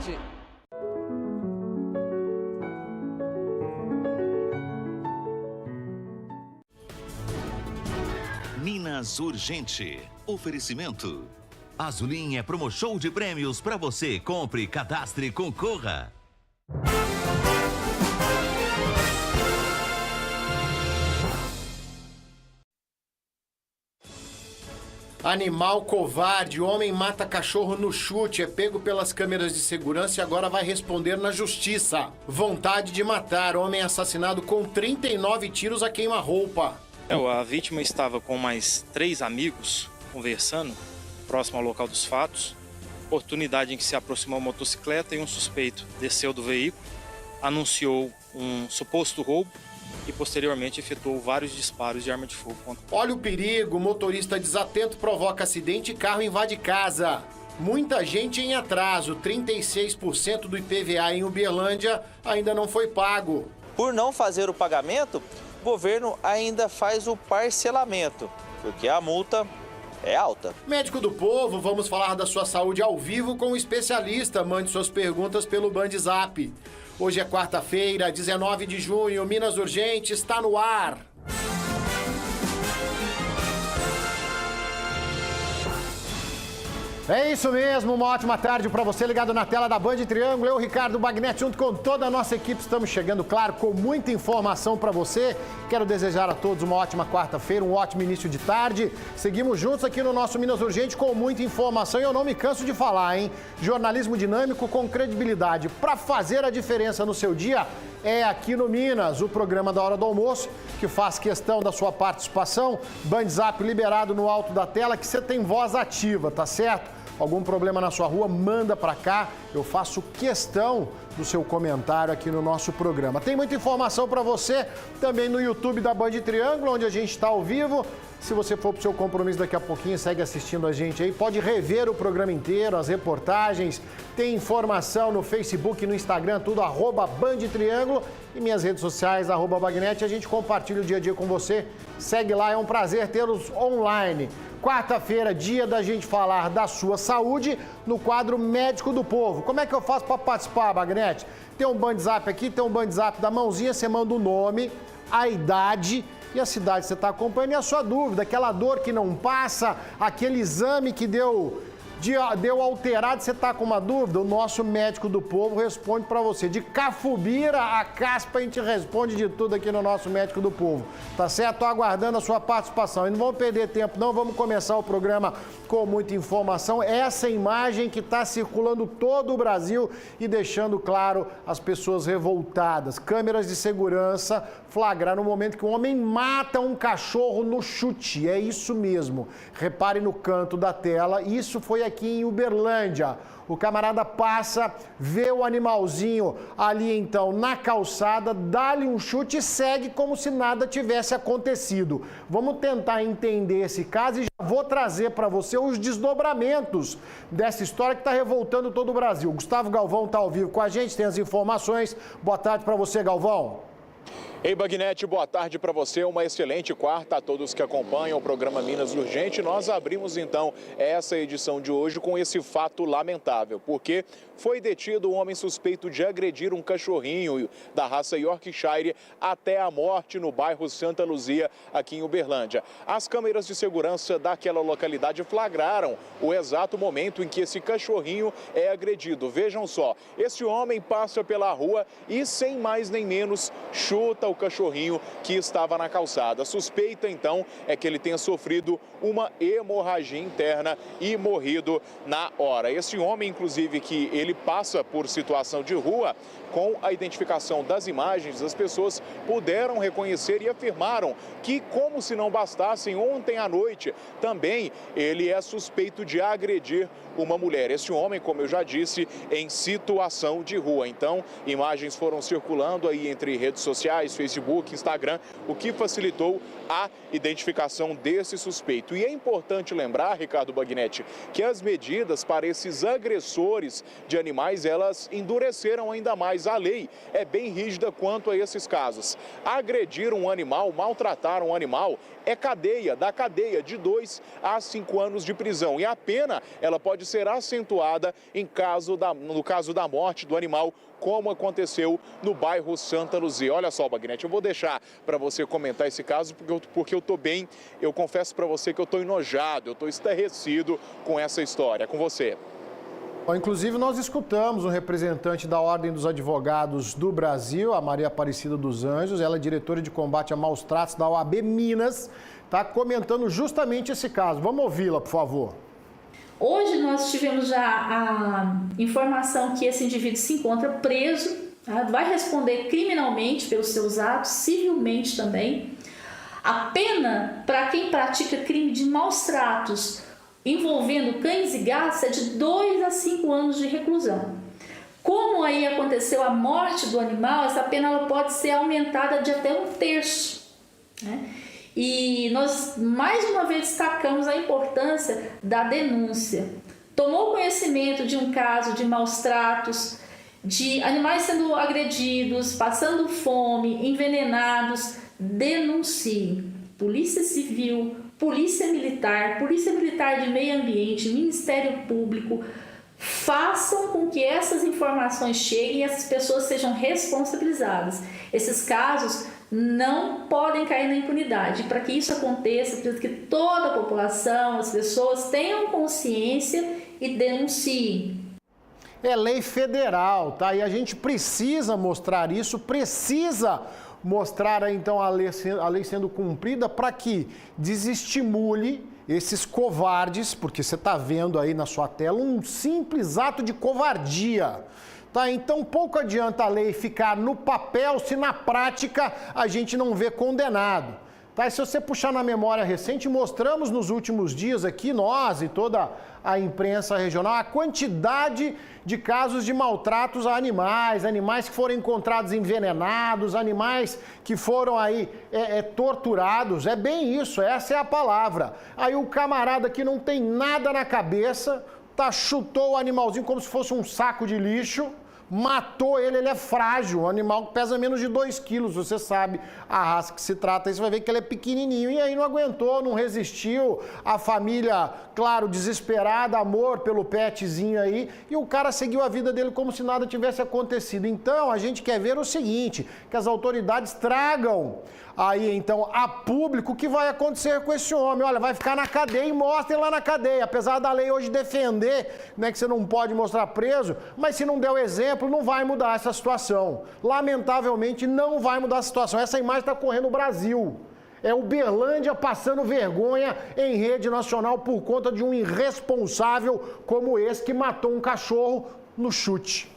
Urgente. Minas Urgente. Oferecimento. Azulim é promo show de prêmios para você. Compre, cadastre, concorra. Animal covarde, homem mata cachorro no chute, é pego pelas câmeras de segurança e agora vai responder na justiça. Vontade de matar, homem assassinado com 39 tiros a queima-roupa. A vítima estava com mais 3 amigos conversando, próximo ao local dos fatos. Oportunidade em que se aproximou uma motocicleta e um suspeito desceu do veículo, anunciou um suposto roubo e posteriormente efetuou vários disparos de arma de fogo. Olha o perigo, motorista desatento provoca acidente e carro invade casa. Muita gente em atraso, 36% do IPVA em Uberlândia ainda não foi pago. Por não fazer o pagamento, o governo ainda faz o parcelamento, porque a multa é alta. Médico do Povo, vamos falar da sua saúde ao vivo com um especialista. Mande suas perguntas pelo BandZap. Hoje é quarta-feira, 19 de junho, Minas Urgente está no ar. É isso mesmo, uma ótima tarde para você ligado na tela da Band Triângulo. Eu, Ricardo Bagnetti, junto com toda a nossa equipe, estamos chegando, claro, com muita informação para você. Quero desejar a todos uma ótima quarta-feira, um ótimo início de tarde. Seguimos juntos aqui no nosso Minas Urgente com muita informação e eu não me canso de falar, hein? Jornalismo dinâmico com credibilidade para fazer a diferença no seu dia é aqui no Minas, o programa da hora do almoço, que faz questão da sua participação. BandZap liberado no alto da tela, que você tem voz ativa, tá certo? Algum problema na sua rua, manda pra cá. Eu faço questão do seu comentário aqui no nosso programa. Tem muita informação para você também no YouTube da Band Triângulo, onde a gente está ao vivo. Se você for pro seu compromisso daqui a pouquinho, segue assistindo a gente aí. Pode rever o programa inteiro, as reportagens. Tem informação no Facebook, no Instagram, tudo @BandTriângulo. E minhas redes sociais, @Bagnetti. A gente compartilha o dia a dia com você. Segue lá, é um prazer tê-los online. Quarta-feira, dia da gente falar da sua saúde no quadro Médico do Povo. Como é que eu faço para participar, Bagnetti? Tem um BandZap aqui, tem um BandZap da mãozinha, você manda o nome, a idade e a cidade que você está acompanhando e a sua dúvida, aquela dor que não passa, aquele exame que deu alterado, você está com uma dúvida, o nosso Médico do Povo responde para você. De Cafubira a Caspa, a gente responde de tudo aqui no nosso Médico do Povo. Tá certo? Estou aguardando a sua participação. E não vamos perder tempo, não. Vamos começar o programa com muita informação. Essa imagem que está circulando todo o Brasil e deixando claro as pessoas revoltadas. Câmeras de segurança flagraram no momento que um homem mata um cachorro no chute. É isso mesmo. Repare no canto da tela. Isso foi aqui em Uberlândia. O camarada passa, vê o animalzinho ali então na calçada, dá-lhe um chute e segue como se nada tivesse acontecido. Vamos tentar entender esse caso e já vou trazer para você os desdobramentos dessa história que está revoltando todo o Brasil. Gustavo Galvão está ao vivo com a gente, tem as informações. Boa tarde para você, Galvão. Ei, Bagnetti, boa tarde para você, uma excelente quarta a todos que acompanham o programa Minas Urgente. Nós abrimos então essa edição de hoje com esse fato lamentável, porque foi detido um homem suspeito de agredir um cachorrinho da raça Yorkshire até a morte no bairro Santa Luzia, aqui em Uberlândia. As câmeras de segurança daquela localidade flagraram o exato momento em que esse cachorrinho é agredido. Vejam só, esse homem passa pela rua e, sem mais nem menos, chuta o cachorrinho que estava na calçada. A suspeita, então, é que ele tenha sofrido uma hemorragia interna e morrido na hora. Esse homem, inclusive, que ele passa por situação de rua, com a identificação das imagens, as pessoas puderam reconhecer e afirmaram que, como se não bastassem, ontem à noite também ele é suspeito de agredir uma mulher. Esse homem, como eu já disse, em situação de rua. Então, imagens foram circulando aí entre redes sociais, Facebook, Instagram, o que facilitou a identificação desse suspeito. E é importante lembrar, Ricardo Bagnetti, que as medidas para esses agressores de animais, elas endureceram ainda mais. A lei é bem rígida quanto a esses casos. Agredir um animal, maltratar um animal, é cadeia, da cadeia de 2 a 5 anos de prisão. E a pena, ela pode ser acentuada no caso da morte do animal, como aconteceu no bairro Santa Luzia. Olha só, Bagnetti, eu vou deixar para você comentar esse caso, porque eu confesso para você que eu estou enojado, eu estou estarrecido com essa história. É com você. Inclusive, nós escutamos um representante da Ordem dos Advogados do Brasil, a Maria Aparecida dos Anjos, ela é diretora de combate a maus tratos da OAB Minas, está comentando justamente esse caso. Vamos ouvi-la, por favor. Hoje nós tivemos já a informação que esse indivíduo se encontra preso, tá? Vai responder criminalmente pelos seus atos, civilmente também. A pena para quem pratica crime de maus tratos envolvendo cães e gatos é de 2 a 5 anos de reclusão. Como aí aconteceu a morte do animal, essa pena ela pode ser aumentada de até 1/3, né? E nós, mais uma vez, destacamos a importância da denúncia. Tomou conhecimento de um caso de maus tratos, de animais sendo agredidos, passando fome, envenenados, denuncie. Polícia Civil, Polícia Militar de Meio Ambiente, Ministério Público, façam com que essas informações cheguem e essas pessoas sejam responsabilizadas. Esses casos não podem cair na impunidade. Para que isso aconteça, precisa que toda a população, as pessoas tenham consciência e denunciem. É lei federal, tá? E a gente precisa mostrar isso, precisa mostrar então a lei sendo cumprida para que desestimule esses covardes, porque você está vendo aí na sua tela um simples ato de covardia. Tá? Então pouco adianta a lei ficar no papel se na prática a gente não vê condenado. Tá? E se você puxar na memória recente, mostramos nos últimos dias aqui, nós e toda a imprensa regional, a quantidade de casos de maltratos a animais, animais que foram encontrados envenenados, animais que foram aí torturados. É bem isso, essa é a palavra. Aí o camarada que não tem nada na cabeça, chutou o animalzinho como se fosse um saco de lixo, matou ele é frágil, um animal que pesa menos de 2 quilos, você sabe a raça que se trata, aí você vai ver que ele é pequenininho, e aí não aguentou, não resistiu, a família, claro, desesperada, amor pelo petzinho aí, e o cara seguiu a vida dele como se nada tivesse acontecido. Então, a gente quer ver o seguinte, que as autoridades tragam aí, então, a público o que vai acontecer com esse homem. Olha, vai ficar na cadeia e mostrem lá na cadeia. Apesar da lei hoje defender, né, que você não pode mostrar preso, mas se não der o exemplo, não vai mudar essa situação. Lamentavelmente, não vai mudar a situação. Essa imagem está correndo no Brasil. É Uberlândia passando vergonha em rede nacional por conta de um irresponsável como esse que matou um cachorro no chute.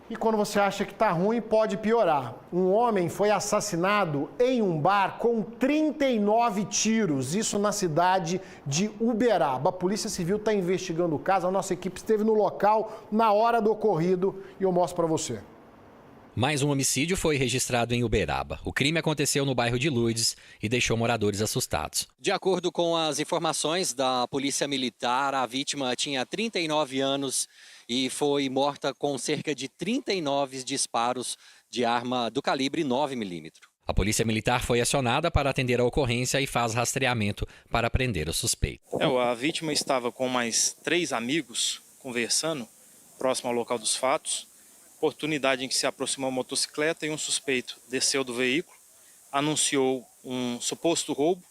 E quando você acha que está ruim, pode piorar. Um homem foi assassinado em um bar com 39 tiros, isso na cidade de Uberaba. A Polícia Civil está investigando o caso, a nossa equipe esteve no local na hora do ocorrido e eu mostro para você. Mais um homicídio foi registrado em Uberaba. O crime aconteceu no bairro de Lourdes e deixou moradores assustados. De acordo com as informações da Polícia Militar, a vítima tinha 39 anos e foi morta com cerca de 39 disparos de arma do calibre 9mm. A Polícia Militar foi acionada para atender a ocorrência e faz rastreamento para prender o suspeito. A vítima estava com mais 3 amigos conversando próximo ao local dos fatos. Oportunidade em que se aproximou uma motocicleta e um suspeito desceu do veículo, anunciou um suposto roubo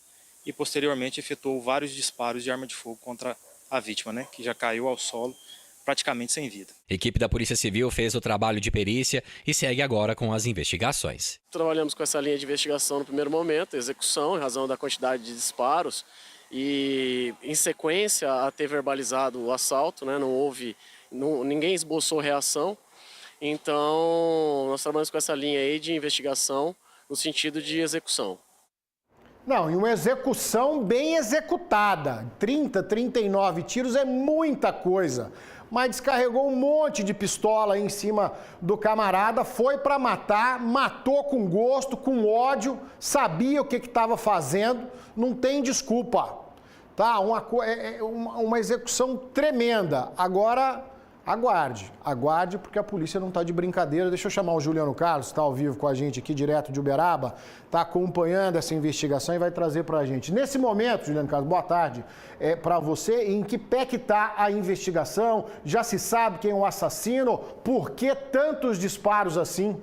e posteriormente efetuou vários disparos de arma de fogo contra a vítima, que já caiu ao solo praticamente sem vida. A equipe da Polícia Civil fez o trabalho de perícia e segue agora com as investigações. Trabalhamos com essa linha de investigação no primeiro momento, execução, em razão da quantidade de disparos e, em sequência, a ter verbalizado o assalto, não houve, ninguém esboçou reação. Então, nós trabalhamos com essa linha aí de investigação no sentido de execução. Não, e uma execução bem executada. 39 tiros é muita coisa. mas descarregou um monte de pistola aí em cima do camarada, foi para matar, matou com gosto, com ódio, sabia o que estava fazendo, não tem desculpa, tá? Uma execução tremenda. Agora, aguarde, porque a polícia não está de brincadeira. Deixa eu chamar o Juliano Carlos, que está ao vivo com a gente aqui, direto de Uberaba, está acompanhando essa investigação e vai trazer para a gente. Nesse momento, Juliano Carlos, boa tarde para você. Em que pé que está a investigação? Já se sabe quem é o assassino? Por que tantos disparos assim?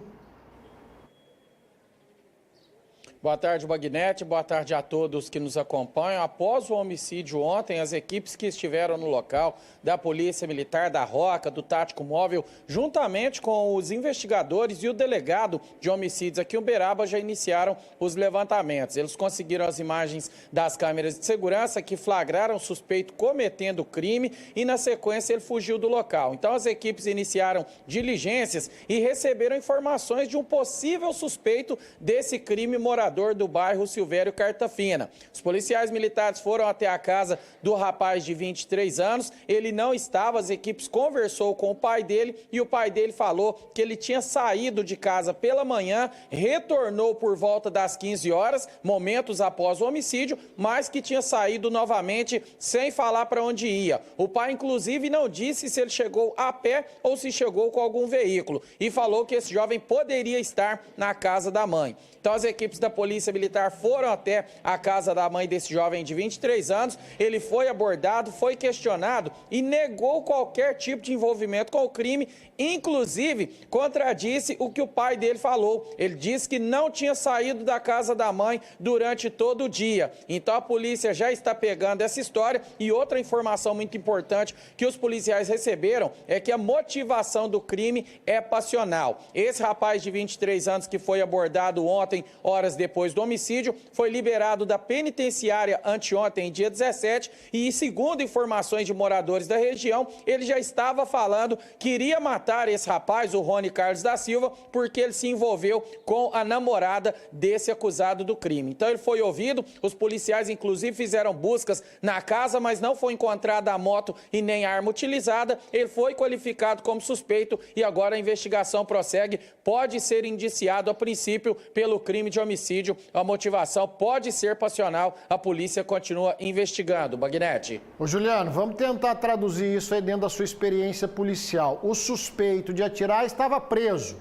Boa tarde, Bagnete. Boa tarde a todos que nos acompanham. Após o homicídio ontem, as equipes que estiveram no local da Polícia Militar, da Roca, do Tático Móvel, juntamente com os investigadores e o delegado de homicídios aqui em Uberaba, já iniciaram os levantamentos. Eles conseguiram as imagens das câmeras de segurança que flagraram o suspeito cometendo o crime e, na sequência, ele fugiu do local. Então, as equipes iniciaram diligências e receberam informações de um possível suspeito desse crime morador do bairro Silvério Cartafina. Os policiais militares foram até a casa do rapaz de 23 anos, ele não estava, as equipes conversou com o pai dele e o pai dele falou que ele tinha saído de casa pela manhã, retornou por volta das 15 horas, momentos após o homicídio, mas que tinha saído novamente sem falar para onde ia. O pai, inclusive, não disse se ele chegou a pé ou se chegou com algum veículo e falou que esse jovem poderia estar na casa da mãe. Então, as equipes da Polícia Militar foram até a casa da mãe desse jovem de 23 anos. Ele foi abordado, foi questionado e negou qualquer tipo de envolvimento com o crime, inclusive contradisse o que o pai dele falou. Ele disse que não tinha saído da casa da mãe durante todo o dia. Então, a polícia já está pegando essa história. E outra informação muito importante que os policiais receberam é que a motivação do crime é passional. Esse rapaz de 23 anos que foi abordado ontem, horas depois do homicídio, foi liberado da penitenciária anteontem, dia 17, e segundo informações de moradores da região, ele já estava falando que iria matar esse rapaz, o Rony Carlos da Silva, porque ele se envolveu com a namorada desse acusado do crime. Então ele foi ouvido, os policiais inclusive fizeram buscas na casa, mas não foi encontrada a moto e nem a arma utilizada. Ele foi qualificado como suspeito e agora a investigação prossegue. Pode ser indiciado a princípio pelo crime de homicídio, a motivação pode ser passional, a polícia continua investigando. Bagnete. Ô Juliano, vamos tentar traduzir isso aí dentro da sua experiência policial. O suspeito de atirar estava preso.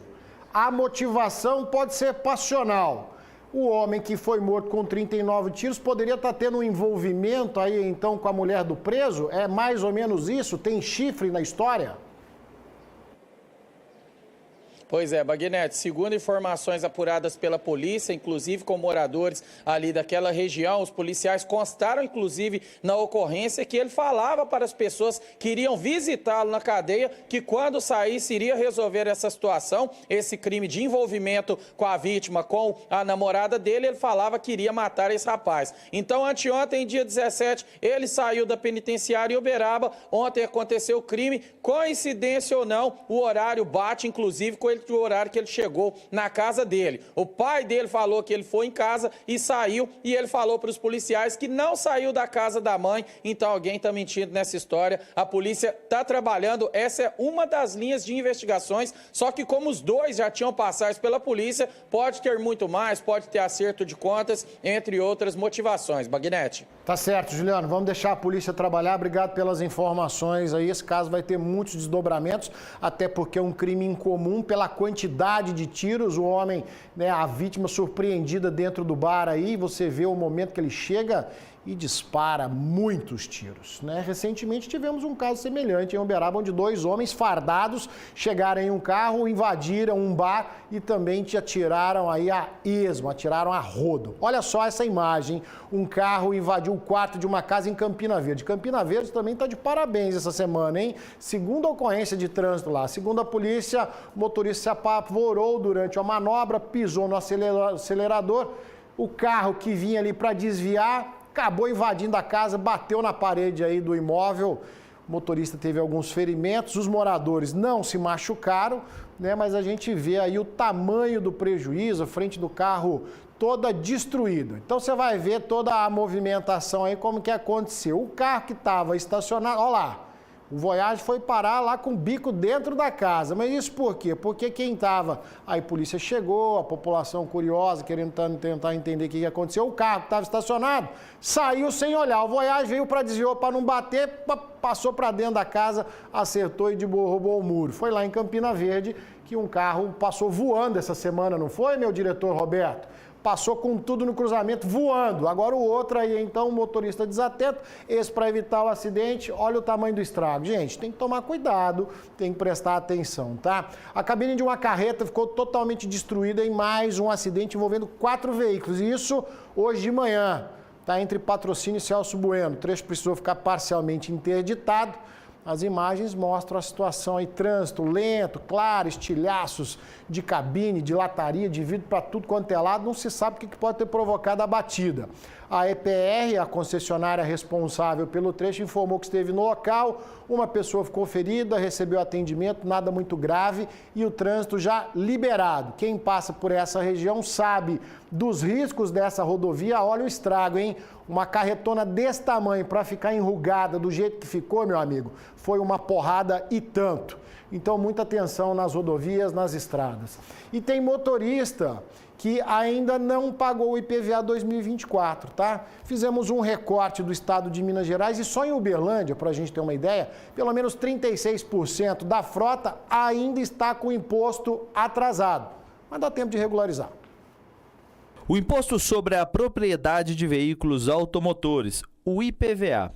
A motivação pode ser passional. O homem que foi morto com 39 tiros poderia estar tendo um envolvimento aí então com a mulher do preso? É mais ou menos isso? Tem chifre na história? Pois é, Bagnete, segundo informações apuradas pela polícia, inclusive com moradores ali daquela região, os policiais constaram, inclusive, na ocorrência que ele falava para as pessoas que iriam visitá-lo na cadeia que quando saísse iria resolver essa situação, esse crime de envolvimento com a vítima, com a namorada dele, ele falava que iria matar esse rapaz. Então, anteontem, dia 17, ele saiu da penitenciária em Uberaba, ontem aconteceu o crime, coincidência ou não, o horário bate, inclusive, com ele do horário que ele chegou na casa dele. O pai dele falou que ele foi em casa e saiu, e ele falou para os policiais que não saiu da casa da mãe, então alguém está mentindo nessa história. A polícia está trabalhando, essa é uma das linhas de investigações, só que como os dois já tinham passagens pela polícia, pode ter muito mais, pode ter acerto de contas, entre outras motivações. Bagnete. Tá certo, Juliano, vamos deixar a polícia trabalhar. Obrigado pelas informações aí. Esse caso vai ter muitos desdobramentos, até porque é um crime incomum pela quantidade de tiros. O homem, né, a vítima surpreendida dentro do bar aí, você vê o momento que ele chega e dispara muitos tiros, né? Recentemente tivemos um caso semelhante em Uberaba, onde dois homens fardados chegaram em um carro, invadiram um bar e também te atiraram aí a esmo, atiraram a rodo. Olha só essa imagem, um carro invadiu o quarto de uma casa em Campina Verde. Campina Verde também está de parabéns essa semana, hein? Segunda ocorrência de trânsito lá. Segundo a polícia, o motorista se apavorou durante a manobra, pisou no acelerador, o carro que vinha ali para desviar acabou invadindo a casa, bateu na parede aí do imóvel. O motorista teve alguns ferimentos, os moradores não se machucaram, né? Mas a gente vê aí o tamanho do prejuízo, a frente do carro toda destruída. Então você vai ver toda a movimentação aí, como que aconteceu. O carro que estava estacionado, olha lá, O Voyage foi parar lá com o bico dentro da casa. Mas isso por quê? Porque quem estava... Aí a polícia chegou, a população curiosa, querendo tentar entender o que aconteceu. O carro que estava estacionado saiu sem olhar. O Voyage veio para desviar para não bater, passou para dentro da casa, acertou e derrubou o muro. Foi lá em Campina Verde que um carro passou voando essa semana, não foi, meu diretor Roberto? Passou com tudo no cruzamento, voando. Agora o outro aí, então, o motorista desatento, esse para evitar o acidente, olha o tamanho do estrago. Gente, tem que tomar cuidado, tem que prestar atenção, tá? A cabine de uma carreta ficou totalmente destruída em mais um acidente envolvendo 4 veículos. E isso hoje de manhã, tá? Entre Patrocínio e Celso Bueno. O trecho precisou ficar parcialmente interditado. As imagens mostram a situação aí, trânsito lento, claro, estilhaços de cabine, de lataria, de vidro para tudo quanto é lado, não se sabe o que pode ter provocado a batida. A EPR, a concessionária responsável pelo trecho, informou que esteve no local, uma pessoa ficou ferida, recebeu atendimento, nada muito grave e o trânsito já liberado. Quem passa por essa região sabe dos riscos dessa rodovia, olha o estrago, hein? Uma carretona desse tamanho para ficar enrugada do jeito que ficou, meu amigo, foi uma porrada e tanto. Então, muita atenção nas rodovias, nas estradas. E tem motorista que ainda não pagou o IPVA 2024, tá? Fizemos um recorte do estado de Minas Gerais e só em Uberlândia, para a gente ter uma ideia, pelo menos 36% da frota ainda está com o imposto atrasado. Mas dá tempo de regularizar. O Imposto sobre a Propriedade de Veículos Automotores, o IPVA,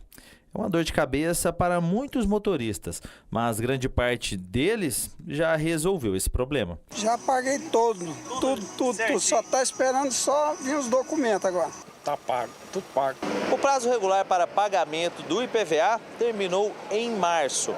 é uma dor de cabeça para muitos motoristas, mas grande parte deles já resolveu esse problema. Já paguei tudo, só está esperando só vir os documentos agora. Tá pago, tudo pago. O prazo regular para pagamento do IPVA terminou em março.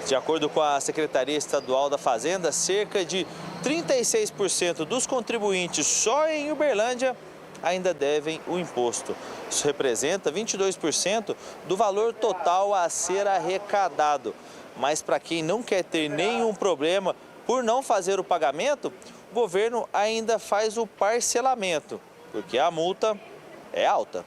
De acordo com a Secretaria Estadual da Fazenda, cerca de 36% dos contribuintes só em Uberlândia ainda devem o imposto. Isso representa 22% do valor total a ser arrecadado. Mas para quem não quer ter nenhum problema por não fazer o pagamento, o governo ainda faz o parcelamento, porque a multa é alta.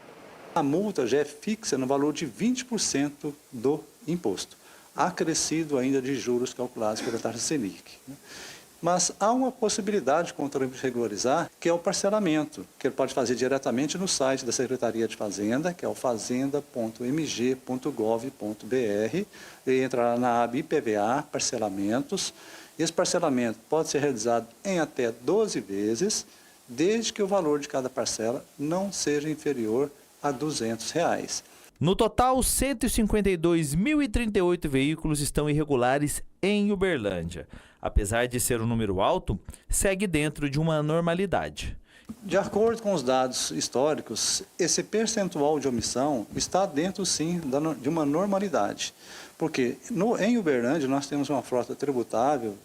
A multa já é fixa no valor de 20% do imposto, acrescido ainda de juros calculados pela taxa Selic. Mas há uma possibilidade de o contribuinte regularizar, que é o parcelamento, que ele pode fazer diretamente no site da Secretaria de Fazenda, que é o fazenda.mg.gov.br, e entra na aba IPVA, parcelamentos. Esse parcelamento pode ser realizado em até 12 vezes, desde que o valor de cada parcela não seja inferior a R$ 200. No total, 152.038 veículos estão irregulares em Uberlândia. Apesar de ser um número alto, segue dentro de uma normalidade. De acordo com os dados históricos, esse percentual de omissão está dentro, sim, de uma normalidade. Porque em Uberlândia nós temos uma frota tributável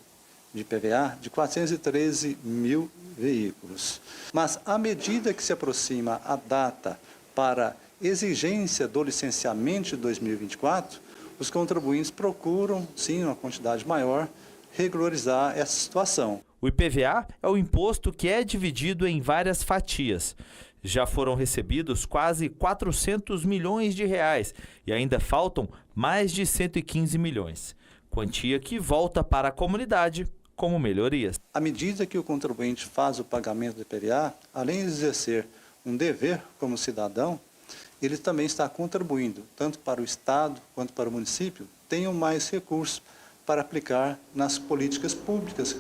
de IPVA de 413 mil veículos. Mas à medida que se aproxima a data para exigência do licenciamento de 2024, os contribuintes procuram, sim, uma quantidade maior, regularizar essa situação. O IPVA é o imposto que é dividido em várias fatias. Já foram recebidos quase 400 milhões de reais e ainda faltam mais de 115 milhões. Quantia que volta para a comunidade como melhorias. À medida que o contribuinte faz o pagamento do IPVA, além de exercer um dever como cidadão, ele também está contribuindo, tanto para o Estado quanto para o município, tenham mais recursos para aplicar nas políticas públicas.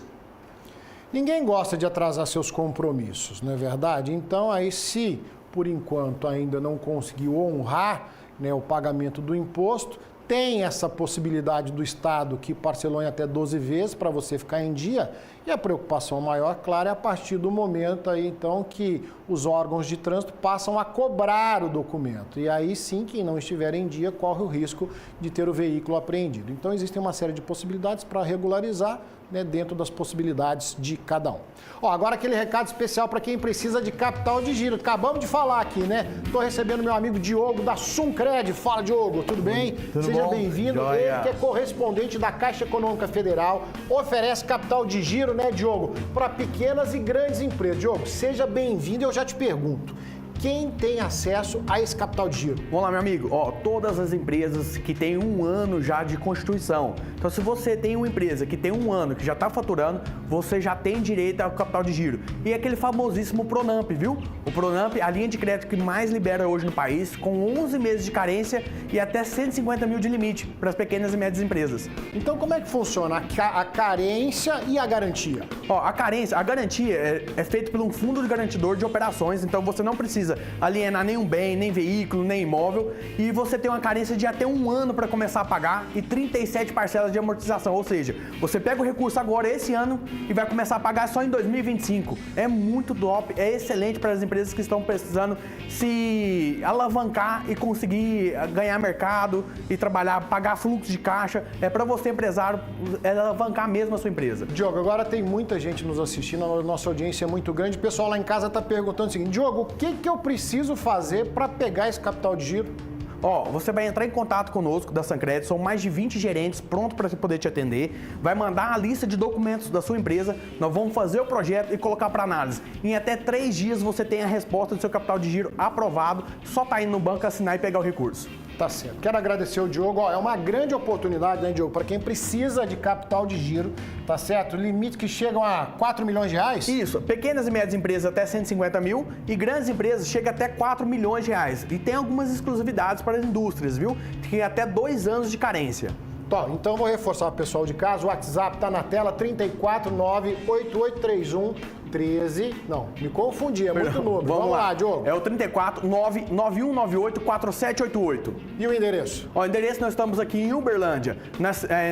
Ninguém gosta de atrasar seus compromissos, não é verdade? Então, aí se, por enquanto, ainda não conseguiu honrar, né, o pagamento do imposto, tem essa possibilidade do Estado que parcelou em até 12 vezes para você ficar em dia. E a preocupação maior, claro, é a partir do momento aí, então, que os órgãos de trânsito passam a cobrar o documento. E aí sim, quem não estiver em dia corre o risco de ter o veículo apreendido. Então, existem uma série de possibilidades para regularizar, né, dentro das possibilidades de cada um. Ó, agora aquele recado especial para quem precisa de capital de giro. Acabamos de falar aqui, né? Estou recebendo meu amigo Diogo da Suncred. Fala, Diogo, tudo bem? Tudo Seja bom? bem-vindo. Joia. Ele que é correspondente da Caixa Econômica Federal, oferece capital de giro, né, Diogo, para pequenas e grandes empresas. Diogo, seja bem-vindo. Eu já te pergunto, quem tem acesso a esse capital de giro? Vamos lá, meu amigo. Ó, todas as empresas que têm 1 ano já de constituição. Então, se você tem uma empresa que tem 1 ano, que já está faturando, você já tem direito ao capital de giro. E aquele famosíssimo Pronamp, viu? O Pronamp, a linha de crédito que mais libera hoje no país, com 11 meses de carência e até 150 mil de limite para as pequenas e médias empresas. Então, como é que funciona a carência e a garantia? Ó, a garantia é feita por um fundo de garantidor de operações, então você não precisa alienar nenhum bem, nem veículo, nem imóvel, e você tem uma carência de até 1 ano para começar a pagar e 37 parcelas de amortização, ou seja, você pega o recurso agora esse ano e vai começar a pagar só em 2025. É muito top, é excelente para as empresas que estão precisando se alavancar e conseguir ganhar mercado e trabalhar, pagar fluxo de caixa. É para você, empresário, alavancar mesmo a sua empresa. Diogo, agora tem muita gente nos assistindo, a nossa audiência é muito grande. O pessoal lá em casa está perguntando o seguinte: Diogo, o que eu preciso fazer para pegar esse capital de giro? Ó, você vai entrar em contato conosco da Sancred, são mais de 20 gerentes prontos para poder te atender, vai mandar a lista de documentos da sua empresa, nós vamos fazer o projeto e colocar para análise. Em até 3 dias você tem a resposta do seu capital de giro aprovado, só tá indo no banco assinar e pegar o recurso. Tá certo. Quero agradecer o Diogo. Ó, é uma grande oportunidade, né, Diogo, para quem precisa de capital de giro, tá certo? Limites que chegam a 4 milhões de reais? Isso. Pequenas e médias empresas até 150 mil e grandes empresas chega até 4 milhões de reais. E tem algumas exclusividades para as indústrias, viu? Tem até 2 anos de carência. Tó, então vou reforçar o pessoal de casa. O WhatsApp tá na tela, 349-8831. 13, não, me confundi, é muito número. Vamos lá, Diogo. É o 349-9198-4788. E o endereço? O endereço, nós estamos aqui em Uberlândia,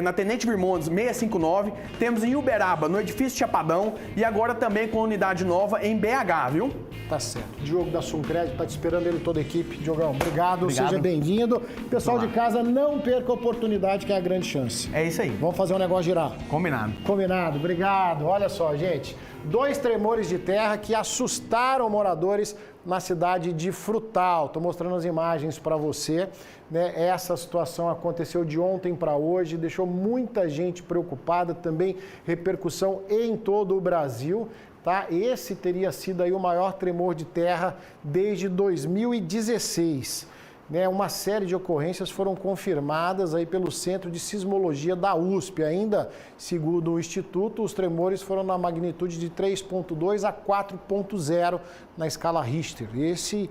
na Tenente Virmontes 659, temos em Uberaba, no edifício Chapadão, e agora também com unidade nova em BH, viu? Tá certo. Diogo da Suncred, tá te esperando ele, toda a equipe. Diogão, obrigado. Seja bem-vindo. Pessoal de casa, não perca a oportunidade, que é a grande chance. É isso aí. Vamos fazer um negócio girar. Combinado. Combinado, obrigado. Olha só, gente. 2 tremores de terra que assustaram moradores na cidade de Frutal. Estou mostrando as imagens para você, né? Essa situação aconteceu de ontem para hoje, deixou muita gente preocupada, também repercussão em todo o Brasil. Tá? Esse teria sido aí o maior tremor de terra desde 2016. Né, uma série de ocorrências foram confirmadas aí pelo Centro de Sismologia da USP. Ainda, segundo o Instituto, os tremores foram na magnitude de 3,2 a 4,0 na escala Richter. Esse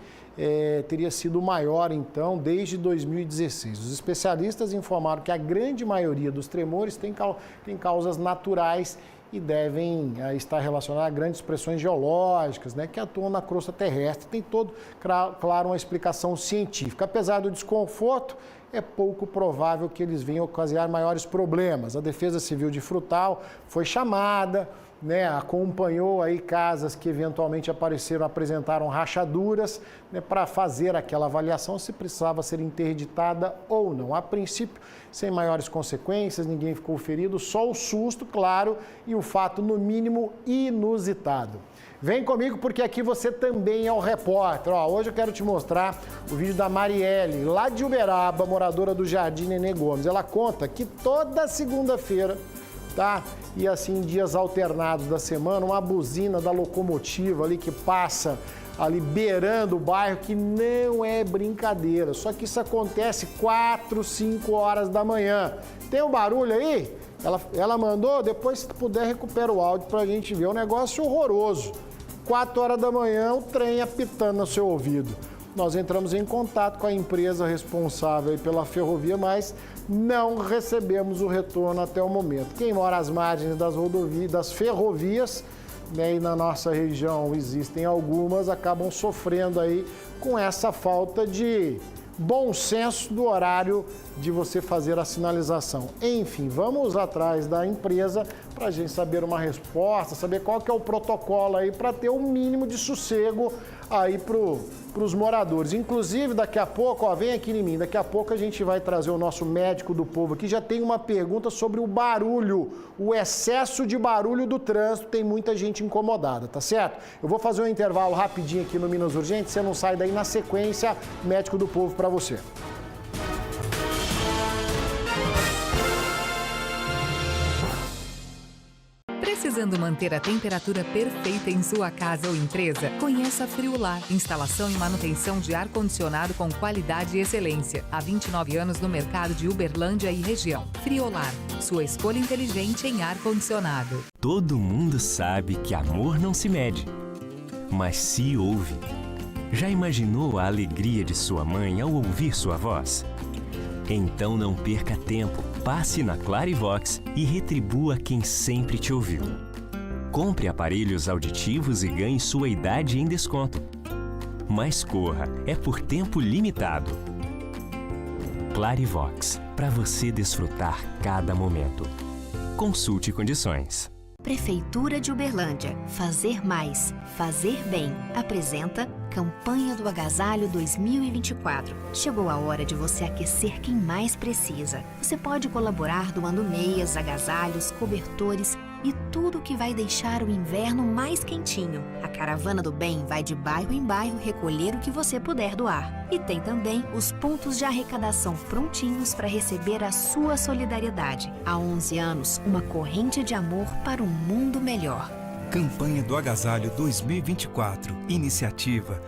teria sido o maior, então, desde 2016. Os especialistas informaram que a grande maioria dos tremores tem causas naturais e devem estar relacionados a grandes pressões geológicas, né, que atuam na crosta terrestre. Tem todo, claro, uma explicação científica. Apesar do desconforto, é pouco provável que eles venham ocasionar maiores problemas. A Defesa Civil de Frutal foi chamada, né, acompanhou aí casas que eventualmente apresentaram rachaduras, né, para fazer aquela avaliação se precisava ser interditada ou não. A princípio, sem maiores consequências, ninguém ficou ferido, só o susto, claro, e o fato, no mínimo, inusitado. Vem comigo porque aqui você também é o repórter. Ó, hoje eu quero te mostrar o vídeo da Marielle, lá de Uberaba, moradora do Jardim Nenê Gomes. Ela conta que toda segunda-feira, tá? E assim, dias alternados da semana, uma buzina da locomotiva ali que passa ali beirando o bairro, que não é brincadeira. Só que isso acontece 4, 5 horas da manhã. Tem um barulho aí? Ela mandou, depois se puder recupera o áudio pra gente ver. É um negócio horroroso. 4 horas da manhã, o trem apitando no seu ouvido. Nós entramos em contato com a empresa responsável pela ferrovia, mas não recebemos o retorno até o momento. Quem mora às margens das rodovias, das ferrovias, né, e na nossa região existem algumas, acabam sofrendo aí com essa falta de bom senso do horário de você fazer a sinalização. Enfim, vamos atrás da empresa para a gente saber uma resposta, saber qual que é o protocolo aí para ter um mínimo de sossego aí para os moradores. Inclusive, daqui a pouco, ó, vem aqui em mim, daqui a pouco a gente vai trazer o nosso médico do povo aqui. Já tem uma pergunta sobre o barulho, o excesso de barulho do trânsito, tem muita gente incomodada, tá certo? Eu vou fazer um intervalo rapidinho aqui no Minas Urgente, você não sai daí, na sequência, médico do povo para você. Precisando manter a temperatura perfeita em sua casa ou empresa? Conheça a Friolar, instalação e manutenção de ar-condicionado com qualidade e excelência. Há 29 anos no mercado de Uberlândia e região. Friolar, sua escolha inteligente em ar-condicionado. Todo mundo sabe que amor não se mede, mas se ouve. Já imaginou a alegria de sua mãe ao ouvir sua voz? Então não perca tempo, passe na Clarivox e retribua quem sempre te ouviu. Compre aparelhos auditivos e ganhe sua idade em desconto. Mas corra, é por tempo limitado. Clarivox, para você desfrutar cada momento. Consulte condições. Prefeitura de Uberlândia. Fazer mais, fazer bem. Apresenta Campanha do Agasalho 2024. Chegou a hora de você aquecer quem mais precisa. Você pode colaborar doando meias, agasalhos, cobertores e tudo que vai deixar o inverno mais quentinho. A Caravana do Bem vai de bairro em bairro recolher o que você puder doar. E tem também os pontos de arrecadação prontinhos para receber a sua solidariedade. Há 11 anos, uma corrente de amor para um mundo melhor. Campanha do Agasalho 2024. Iniciativa.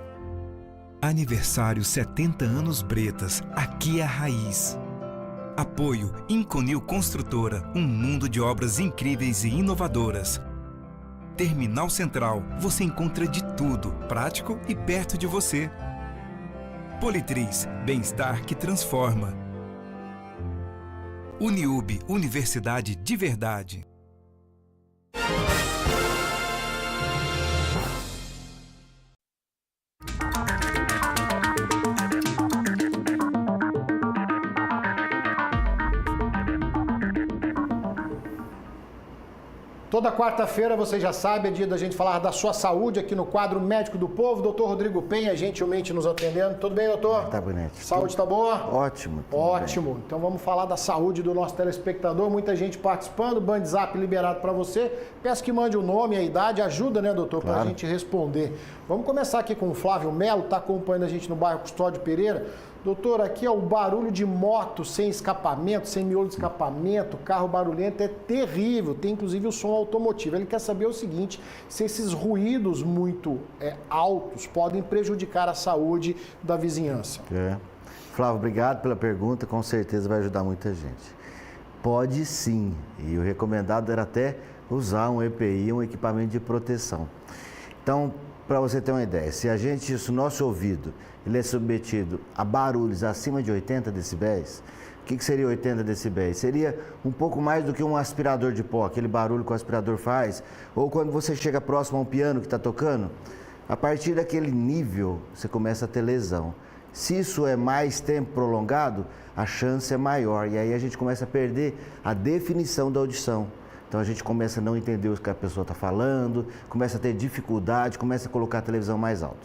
Aniversário 70 anos Bretas. Aqui é a raiz. Apoio Inconil Construtora. Um mundo de obras incríveis e inovadoras. Terminal Central. Você encontra de tudo, prático e perto de você. Politriz. Bem-estar que transforma. Uniub. Universidade de verdade. Toda quarta-feira, você já sabe, é dia da gente falar da sua saúde aqui no quadro Médico do Povo. Doutor Rodrigo Penha, gentilmente nos atendendo. Tudo bem, doutor? Tá bonito. Saúde tá boa? Ótimo. Ótimo. Bem. Então vamos falar da saúde do nosso telespectador. Muita gente participando, Band Zap liberado para você. Peço que mande o nome, a idade, ajuda, né, doutor, para a gente responder. Vamos começar aqui com o Flávio Melo, está acompanhando a gente no bairro Custódio Pereira. Doutor, aqui é o barulho de moto sem escapamento, sem miolo de escapamento, carro barulhento, é terrível, tem inclusive o som automotivo. Ele quer saber o seguinte, se esses ruídos muito altos podem prejudicar a saúde da vizinhança. Flávio, obrigado pela pergunta, com certeza vai ajudar muita gente. Pode sim, e o recomendado era até usar um EPI, um equipamento de proteção. Então, para você ter uma ideia, se o nosso ouvido ele é submetido a barulhos acima de 80 decibéis, o que seria 80 decibéis? Seria um pouco mais do que um aspirador de pó, aquele barulho que o aspirador faz, ou quando você chega próximo a um piano que está tocando, a partir daquele nível você começa a ter lesão. Se isso é mais tempo prolongado, a chance é maior, e aí a gente começa a perder a definição da audição. Então a gente começa a não entender o que a pessoa está falando, começa a ter dificuldade, começa a colocar a televisão mais alto.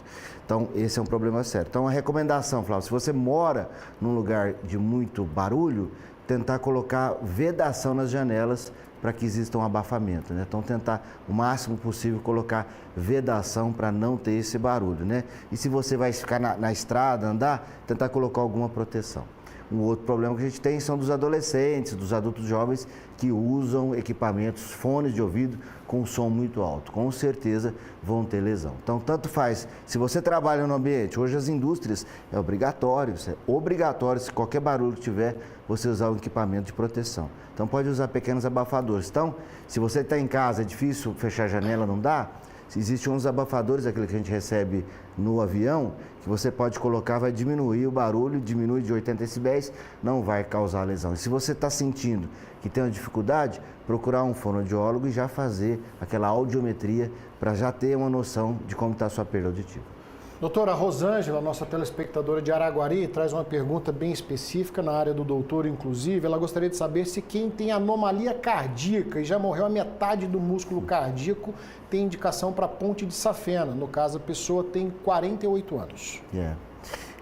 Então esse é um problema sério. Então a recomendação, Flávio, se você mora num lugar de muito barulho, tentar colocar vedação nas janelas para que exista um abafamento, né? Então tentar o máximo possível colocar vedação para não ter esse barulho, né? E se você vai ficar na estrada, andar, tentar colocar alguma proteção. Um outro problema que a gente tem são dos adolescentes, dos adultos jovens que usam equipamentos, fones de ouvido com som muito alto. Com certeza vão ter lesão. Então, tanto faz, se você trabalha no ambiente, hoje as indústrias é obrigatório, se qualquer barulho que tiver, você usar um equipamento de proteção. Então, pode usar pequenos abafadores. Então, se você está em casa, é difícil fechar a janela, não dá? Existem uns abafadores, aquele que a gente recebe no avião, que você pode colocar, vai diminuir o barulho, diminui de 80 decibéis, não vai causar lesão. E se você está sentindo que tem uma dificuldade, procurar um fonoaudiólogo e já fazer aquela audiometria para já ter uma noção de como está a sua perda auditiva. Doutora Rosângela, nossa telespectadora de Araguari, traz uma pergunta bem específica na área do doutor, inclusive. Ela gostaria de saber se quem tem anomalia cardíaca e já morreu a metade do músculo cardíaco tem indicação para ponte de safena. No caso, a pessoa tem 48 anos.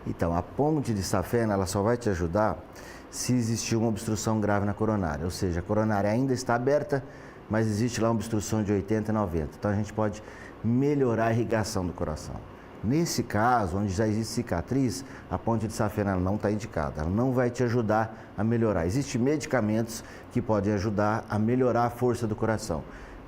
Então, a ponte de safena ela só vai te ajudar se existir uma obstrução grave na coronária. Ou seja, a coronária ainda está aberta, mas existe lá uma obstrução de 80 e 90. Então, a gente pode melhorar a irrigação do coração. Nesse caso, onde já existe cicatriz, a ponte de safena não está indicada, ela não vai te ajudar a melhorar. Existem medicamentos que podem ajudar a melhorar a força do coração.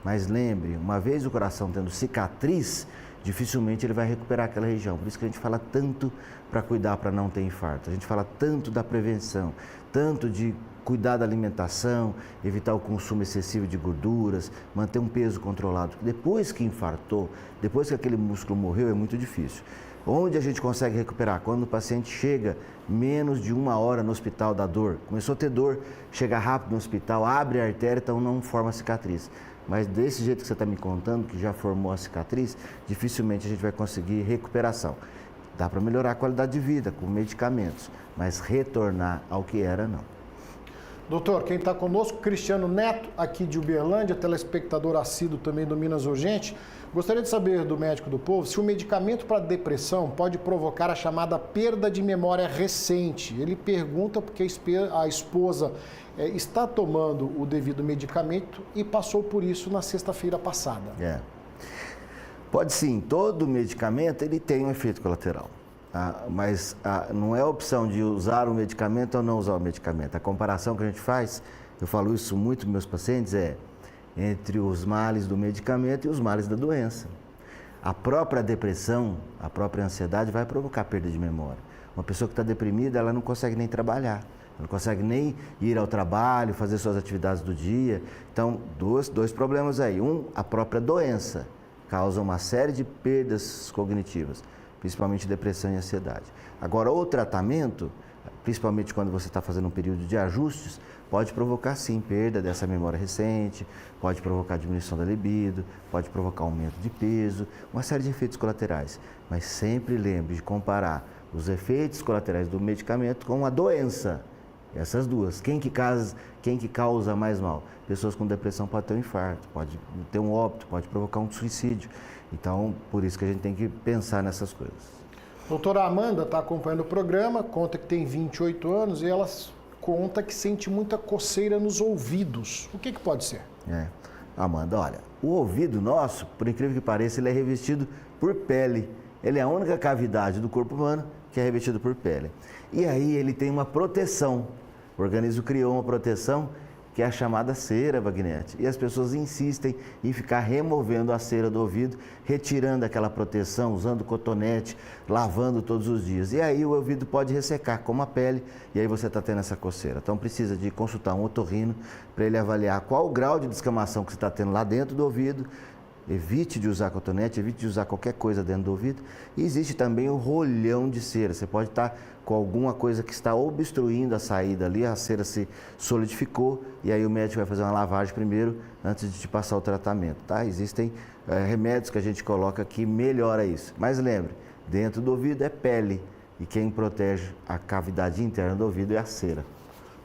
Mas lembre, uma vez o coração tendo cicatriz, dificilmente ele vai recuperar aquela região. Por isso que a gente fala tanto para cuidar para não ter infarto. A gente fala tanto da prevenção, tanto de cuidar da alimentação, evitar o consumo excessivo de gorduras, manter um peso controlado. Porque depois que infartou, depois que aquele músculo morreu, é muito difícil. Onde a gente consegue recuperar? Quando o paciente chega menos de 1 hora no hospital da dor. Começou a ter dor, chega rápido no hospital, abre a artéria, então não forma cicatriz. Mas desse jeito que você está me contando, que já formou a cicatriz, dificilmente a gente vai conseguir recuperação. Dá para melhorar a qualidade de vida com medicamentos, mas retornar ao que era, não. Doutor, quem está conosco, Cristiano Neto, aqui de Uberlândia, telespectador assíduo também do Minas Urgente. Gostaria de saber do médico do povo se o medicamento para depressão pode provocar a chamada perda de memória recente. Ele pergunta porque a esposa está tomando o devido medicamento e passou por isso na sexta-feira passada. Pode sim, todo medicamento ele tem um efeito colateral. Mas não é a opção de usar o medicamento ou não usar o medicamento. A comparação que a gente faz, eu falo isso muito para meus pacientes, é entre os males do medicamento e os males da doença. A própria depressão, a própria ansiedade vai provocar perda de memória. Uma pessoa que está deprimida, ela não consegue nem trabalhar, não consegue nem ir ao trabalho, fazer suas atividades do dia. Então, dois problemas aí. A própria doença causa uma série de perdas cognitivas, principalmente depressão e ansiedade. Agora, o tratamento, principalmente quando você está fazendo um período de ajustes, pode provocar sim perda dessa memória recente, pode provocar diminuição da libido, pode provocar aumento de peso, uma série de efeitos colaterais. Mas sempre lembre de comparar os efeitos colaterais do medicamento com a doença. Essas duas. Quem que causa mais mal? Pessoas com depressão podem ter um infarto, pode ter um óbito, pode provocar um suicídio. Então, por isso que a gente tem que pensar nessas coisas. Doutora Amanda está acompanhando o programa, conta que tem 28 anos e ela conta que sente muita coceira nos ouvidos. O que pode ser? Amanda, olha, o ouvido nosso, por incrível que pareça, ele é revestido por pele. Ele é a única cavidade do corpo humano que é revestido por pele. E aí ele tem uma proteção. O organismo criou uma proteção que é a chamada cera, Wagner. E as pessoas insistem em ficar removendo a cera do ouvido, retirando aquela proteção, usando cotonete, lavando todos os dias. E aí o ouvido pode ressecar, como a pele, e aí você está tendo essa coceira. Então precisa de consultar um otorrino para ele avaliar qual o grau de descamação que você está tendo lá dentro do ouvido. Evite de usar cotonete, evite de usar qualquer coisa dentro do ouvido. E existe também o rolhão de cera. Você pode estar com alguma coisa que está obstruindo a saída ali, a cera se solidificou e aí o médico vai fazer uma lavagem primeiro antes de te passar o tratamento, tá? Existem remédios que a gente coloca que melhora isso. Mas lembre, dentro do ouvido é pele e quem protege a cavidade interna do ouvido é a cera.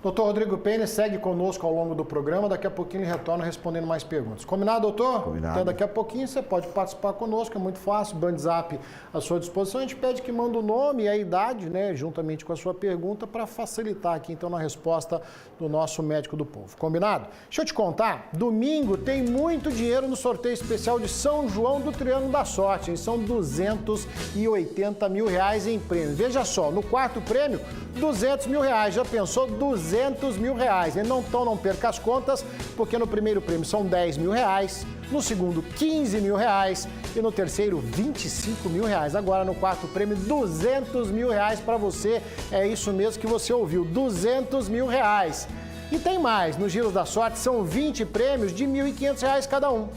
Doutor Rodrigo Penha segue conosco ao longo do programa, daqui a pouquinho ele retorna respondendo mais perguntas. Combinado, doutor? Combinado. Até daqui a pouquinho você pode participar conosco, é muito fácil, Bandzap à sua disposição. A gente pede que manda o nome e a idade, né, juntamente com a sua pergunta, para facilitar aqui, então, na resposta do nosso médico do povo. Combinado? Deixa eu te contar, domingo tem muito dinheiro no sorteio especial de São João do Triângulo da Sorte, hein? São 280 mil reais em prêmios. Veja só, no quarto prêmio, 200 mil reais. Já pensou? 200 mil reais. Então não perca as contas, porque no primeiro prêmio são 10 mil reais, no segundo 15 mil reais e no terceiro 25 mil reais. Agora no quarto prêmio 200 mil reais para você. É isso mesmo que você ouviu, 200 mil reais. E tem mais, no Giros da Sorte são 20 prêmios de R$ 1.500 cada um.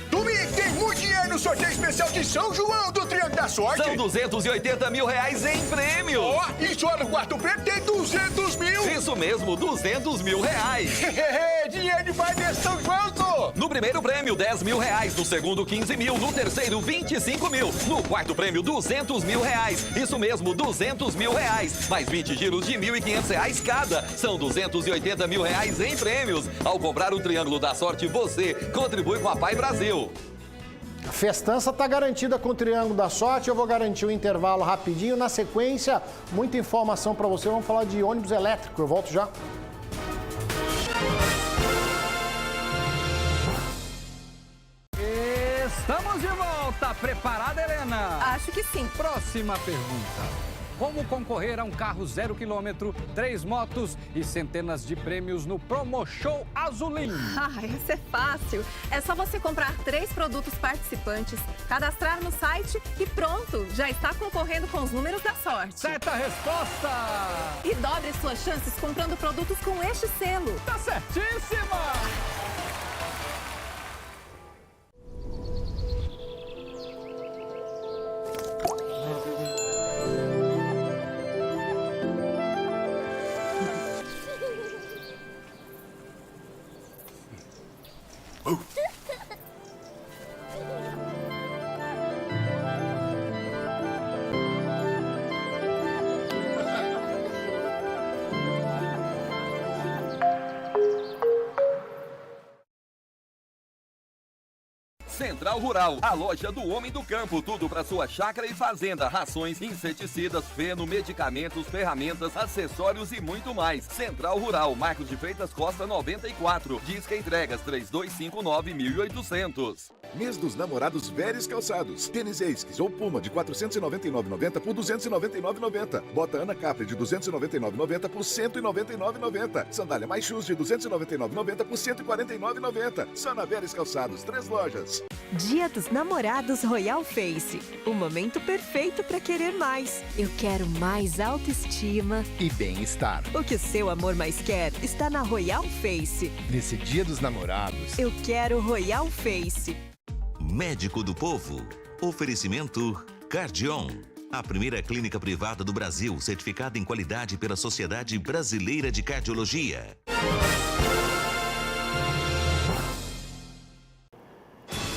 Domingo tem muito dinheiro no sorteio especial de São João do Triângulo da Sorte. São 280 mil reais em prêmio. E só no quarto prêmio tem 200 mil. Isso mesmo, 200 mil reais. Dinheiro demais nesse São João, só. No primeiro prêmio, 10 mil reais. No segundo, 15 mil. No terceiro, 25 mil. No quarto prêmio, 200 mil reais. Isso mesmo, 200 mil reais. Mais 20 giros de R$ 1.500 cada. São 280 mil reais em prêmios. Ao comprar o Triângulo da Sorte, você contribui com a Pai Brasil. A festança está garantida com o Triângulo da Sorte. Eu vou garantir o intervalo rapidinho. Na sequência, muita informação para você. Vamos falar de ônibus elétrico. Eu volto já. Estamos de volta. Preparada, Helena? Acho que sim. Próxima pergunta. como concorrer a um carro 0 km, 3 motos e centenas de prêmios no Promo Show Azulim. Esse é fácil. É só você comprar 3 produtos participantes, cadastrar no site e pronto, já está concorrendo com os números da sorte. Certa resposta! E dobre suas chances comprando produtos com este selo. Tá certíssima! Central Rural, a loja do homem do campo, tudo para sua chácara e fazenda, rações, inseticidas, feno, medicamentos, ferramentas, acessórios e muito mais. Central Rural, Marcos de Freitas Costa 94, Disca Entregas 3259-1800. Mês dos Namorados Vélez Calçados. Tênis Esquis ou Puma de R$ 499,90 por R$ 299,90. Bota Ana Capri de R$ 299,90 por R$ 199,90. Sandália Mais Shoes de R$ 299,90 por R$ 149,90. Só na Vélez Calçados, 3 lojas. Dia dos Namorados Royal Face. O momento perfeito para querer mais. Eu quero mais autoestima e bem-estar. O que o seu amor mais quer está na Royal Face. Nesse Dia dos Namorados, eu quero Royal Face. Médico do Povo. Oferecimento Cardion. A primeira clínica privada do Brasil, certificada em qualidade pela Sociedade Brasileira de Cardiologia.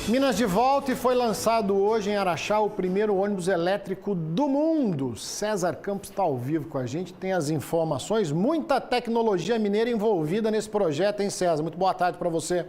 Minas de volta e foi lançado hoje em Araxá o primeiro ônibus elétrico do mundo. César Campos está ao vivo com a gente, tem as informações. Muita tecnologia mineira envolvida nesse projeto, hein, César? Muito boa tarde para você.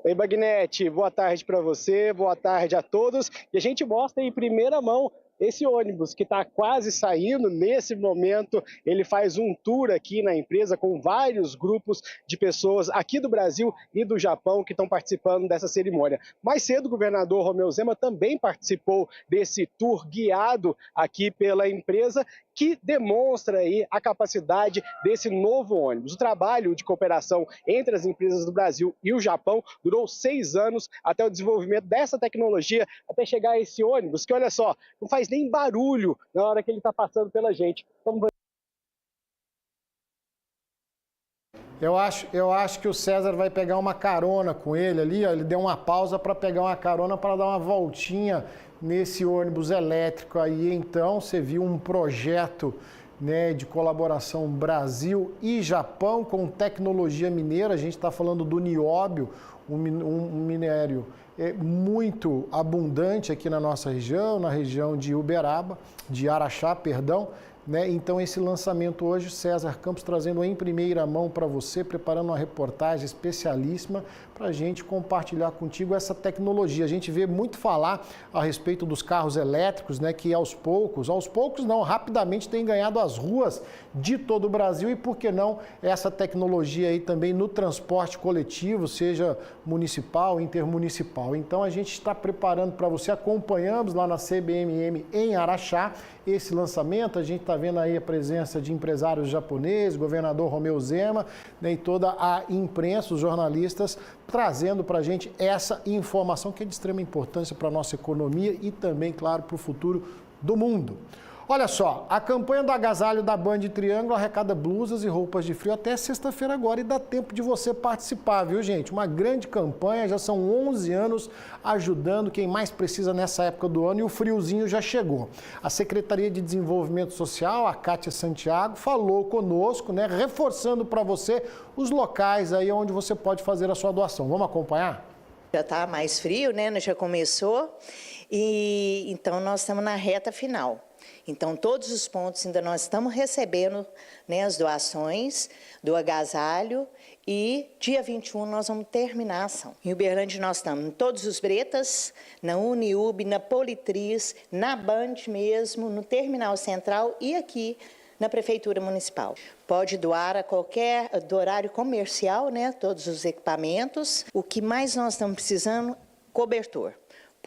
Oi, Bagnete, boa tarde para você, boa tarde a todos. E a gente mostra em primeira mão esse ônibus que está quase saindo. Nesse momento, ele faz um tour aqui na empresa com vários grupos de pessoas aqui do Brasil e do Japão que estão participando dessa cerimônia. Mais cedo, o governador Romeu Zema também participou desse tour guiado aqui pela empresa, que demonstra aí a capacidade desse novo ônibus. O trabalho de cooperação entre as empresas do Brasil e o Japão durou 6 anos até o desenvolvimento dessa tecnologia, até chegar a esse ônibus, que olha só, não faz nem barulho na hora que ele está passando pela gente. Vamos ver. Eu acho que o César vai pegar uma carona com ele ali, ó. Ele deu uma pausa para pegar uma carona para dar uma voltinha nesse ônibus elétrico aí. Então, você viu um projeto, né, de colaboração Brasil e Japão com tecnologia mineira. A gente está falando do nióbio, um minério muito abundante aqui na nossa região, na região de Uberaba, de Araxá, perdão. Né? Então, esse lançamento hoje, César Campos trazendo em primeira mão para você, preparando uma reportagem especialíssima para a gente compartilhar contigo essa tecnologia. A gente vê muito falar a respeito dos carros elétricos, né? Que aos poucos não, rapidamente tem ganhado as ruas de todo o Brasil e, por que não, essa tecnologia aí também no transporte coletivo, seja municipal, intermunicipal. Então, a gente está preparando para você, acompanhamos lá na CBMM em Araxá esse lançamento. A gente está vendo aí a presença de empresários japoneses, governador Romeu Zema, né, e toda a imprensa, os jornalistas, trazendo para a gente essa informação que é de extrema importância para a nossa economia e também, claro, para o futuro do mundo. Olha só, a campanha do agasalho da Band Triângulo arrecada blusas e roupas de frio até sexta-feira agora e dá tempo de você participar, viu, gente? Uma grande campanha, já são 11 anos ajudando quem mais precisa nessa época do ano e o friozinho já chegou. A Secretaria de Desenvolvimento Social, a Kátia Santiago, falou conosco, né, reforçando para você os locais aí onde você pode fazer a sua doação. Vamos acompanhar? Já está mais frio, né? Já começou e então nós estamos na reta final. Então, todos os pontos ainda nós estamos recebendo, né, as doações do agasalho e dia 21 nós vamos terminar a ação. Em Uberlândia nós estamos em todos os Bretas, na Uniub, na Politriz, na Band mesmo, no Terminal Central e aqui na Prefeitura Municipal. Pode doar a qualquer do horário comercial, né, todos os equipamentos. O que mais nós estamos precisando? Cobertor.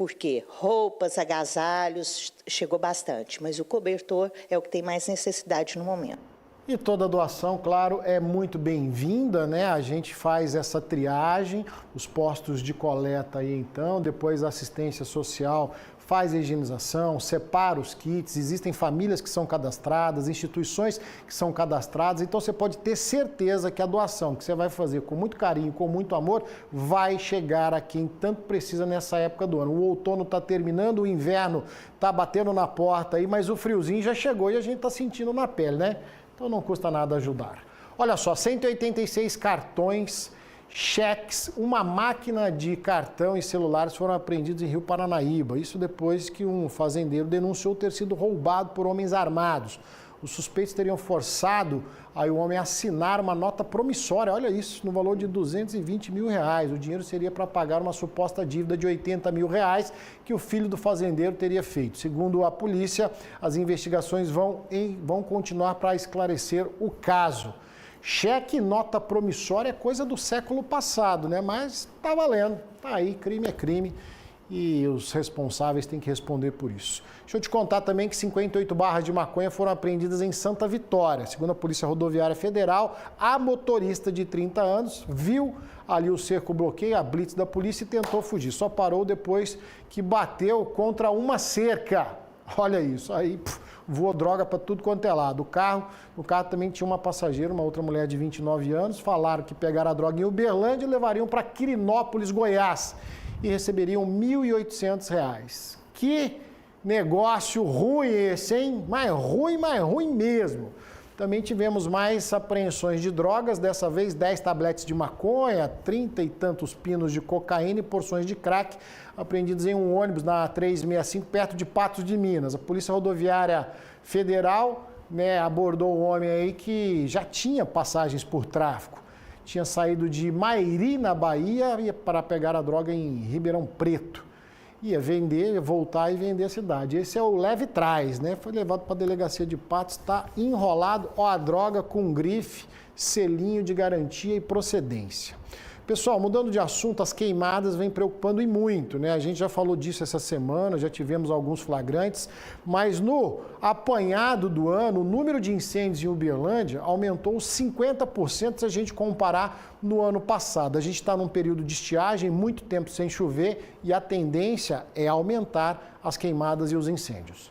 porque roupas, agasalhos, chegou bastante, mas o cobertor é o que tem mais necessidade no momento. E toda doação, claro, é muito bem-vinda, né? A gente faz essa triagem, os postos de coleta aí então, depois a assistência social faz a higienização, separa os kits, existem famílias que são cadastradas, instituições que são cadastradas, então você pode ter certeza que a doação que você vai fazer com muito carinho, com muito amor, vai chegar a quem tanto precisa nessa época do ano. O outono está terminando, o inverno está batendo na porta aí, mas o friozinho já chegou e a gente está sentindo na pele, né? Então não custa nada ajudar. Olha só, 186 cartões, cheques, uma máquina de cartão e celulares foram apreendidos em Rio Paranaíba. Isso depois que um fazendeiro denunciou ter sido roubado por homens armados. Os suspeitos teriam forçado aí o homem a assinar uma nota promissória, olha isso, no valor de R$220 mil. O dinheiro seria para pagar uma suposta dívida de R$80 mil que o filho do fazendeiro teria feito. Segundo a polícia, as investigações vão continuar para esclarecer o caso. Cheque e nota promissória é coisa do século passado, né? Mas tá valendo, tá aí, crime é crime. E os responsáveis têm que responder por isso. Deixa eu te contar também que 58 barras de maconha foram apreendidas em Santa Vitória. Segundo a Polícia Rodoviária Federal, a motorista de 30 anos viu ali o cerco-bloqueio, a blitz da polícia e tentou fugir. Só parou depois que bateu contra uma cerca. Olha isso, aí voou droga para tudo quanto é lado. No carro também tinha uma passageira, uma outra mulher de 29 anos. Falaram que pegaram a droga em Uberlândia e levariam para Quirinópolis, Goiás. E receberiam R$1.800. Que negócio ruim esse, hein? Mais ruim mesmo. Também tivemos mais apreensões de drogas, dessa vez 10 tabletes de maconha, 30 e tantos pinos de cocaína e porções de crack apreendidos em um ônibus na 365, perto de Patos de Minas. A Polícia Rodoviária Federal, né, abordou um homem aí que já tinha passagens por tráfico. Tinha saído de Mairi, na Bahia, para pegar a droga em Ribeirão Preto. Ia vender, voltar e vender a cidade. Esse é o leve trás, né? Foi levado para a delegacia de Patos, está enrolado, ó, a droga com grife, selinho de garantia e procedência. Pessoal, mudando de assunto, as queimadas vêm preocupando e muito, né? A gente já falou disso essa semana, já tivemos alguns flagrantes, mas no apanhado do ano, o número de incêndios em Uberlândia aumentou 50% se a gente comparar no ano passado. A gente está num período de estiagem, muito tempo sem chover e a tendência é aumentar as queimadas e os incêndios.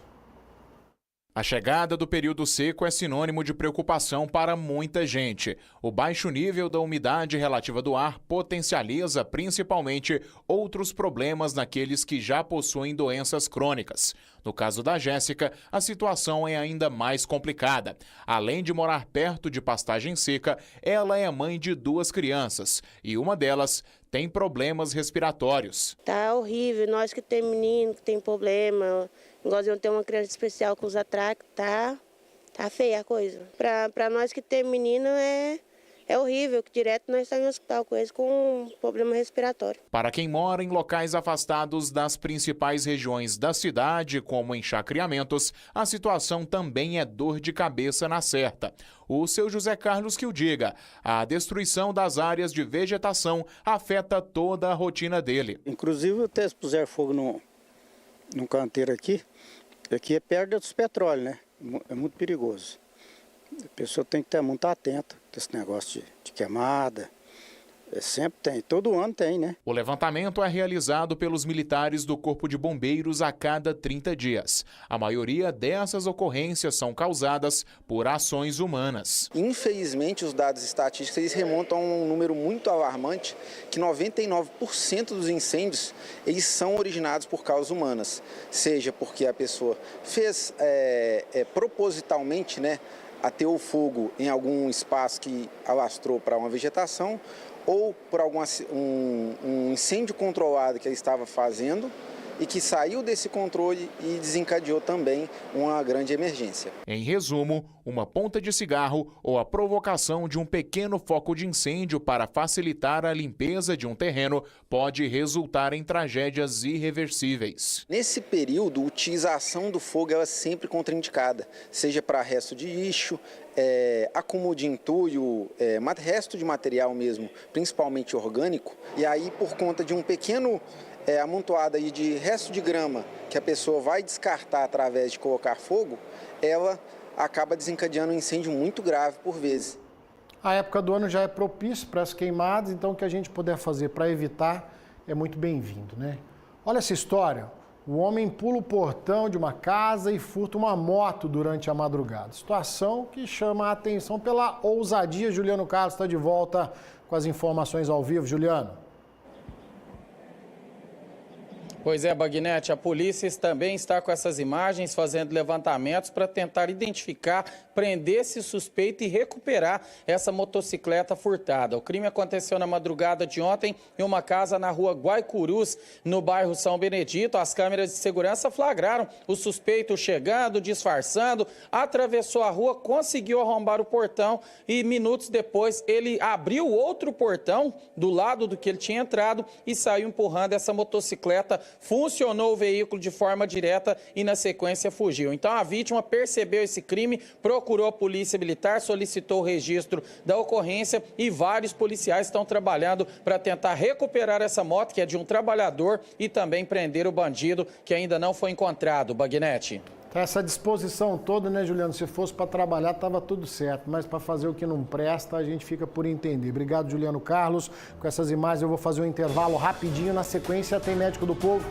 A chegada do período seco é sinônimo de preocupação para muita gente. O baixo nível da umidade relativa do ar potencializa principalmente outros problemas naqueles que já possuem doenças crônicas. No caso da Jéssica, a situação é ainda mais complicada. Além de morar perto de pastagem seca, ela é mãe de 2 crianças e uma delas tem problemas respiratórios. Tá horrível, nós que tem menino, que tem problema, igual eu tenho uma criança especial com os atraques, tá feia a coisa. Pra nós que tem menino é horrível, que direto nós estamos no hospital com eles com problema respiratório. Para quem mora em locais afastados das principais regiões da cidade, como em Chacriamentos, a situação também é dor de cabeça na certa. O seu José Carlos que o diga, a destruição das áreas de vegetação afeta toda a rotina dele. Inclusive, até se puser fogo num canteiro aqui é perto dos petróleos, né? É muito perigoso. A pessoa tem que estar muito atenta com esse negócio de queimada. Sempre tem, todo ano tem, né? O levantamento é realizado pelos militares do Corpo de Bombeiros a cada 30 dias. A maioria dessas ocorrências são causadas por ações humanas. Infelizmente, os dados estatísticos eles remontam a um número muito alarmante, que 99% dos incêndios eles são originados por causas humanas. Seja porque a pessoa fez propositalmente, né, ateu o fogo em algum espaço que alastrou para uma vegetação, ou por um incêndio controlado que ele estava fazendo e que saiu desse controle e desencadeou também uma grande emergência. Em resumo, uma ponta de cigarro ou a provocação de um pequeno foco de incêndio para facilitar a limpeza de um terreno pode resultar em tragédias irreversíveis. Nesse período, a utilização do fogo é sempre contraindicada, seja para resto de lixo, acúmulo de entulho, resto de material mesmo, principalmente orgânico, e aí por conta de um pequeno amontoada aí de resto de grama que a pessoa vai descartar através de colocar fogo, ela acaba desencadeando um incêndio muito grave por vezes. A época do ano já é propícia para as queimadas, então o que a gente puder fazer para evitar é muito bem-vindo, né? Olha essa história. O homem pula o portão de uma casa e furta uma moto durante a madrugada. Situação que chama a atenção pela ousadia. Juliano Carlos está de volta com as informações ao vivo. Juliano. Pois é, Bagnete, a polícia também está com essas imagens, fazendo levantamentos para tentar identificar, prender esse suspeito e recuperar essa motocicleta furtada. O crime aconteceu na madrugada de ontem em uma casa na rua Guaicurus, no bairro São Benedito. As câmeras de segurança flagraram o suspeito chegando, disfarçando, atravessou a rua, conseguiu arrombar o portão e minutos depois ele abriu outro portão do lado do que ele tinha entrado e saiu empurrando essa motocicleta. Funcionou o veículo de forma direta e, na sequência, fugiu. Então, a vítima percebeu esse crime, procurou a polícia militar, solicitou o registro da ocorrência e vários policiais estão trabalhando para tentar recuperar essa moto, que é de um trabalhador, e também prender o bandido, que ainda não foi encontrado. Bagnete. Essa disposição toda, né, Juliano? Se fosse para trabalhar, estava tudo certo, mas para fazer o que não presta, a gente fica por entender. Obrigado, Juliano Carlos. Com essas imagens eu vou fazer um intervalo rapidinho. Na sequência tem Médico do Povo.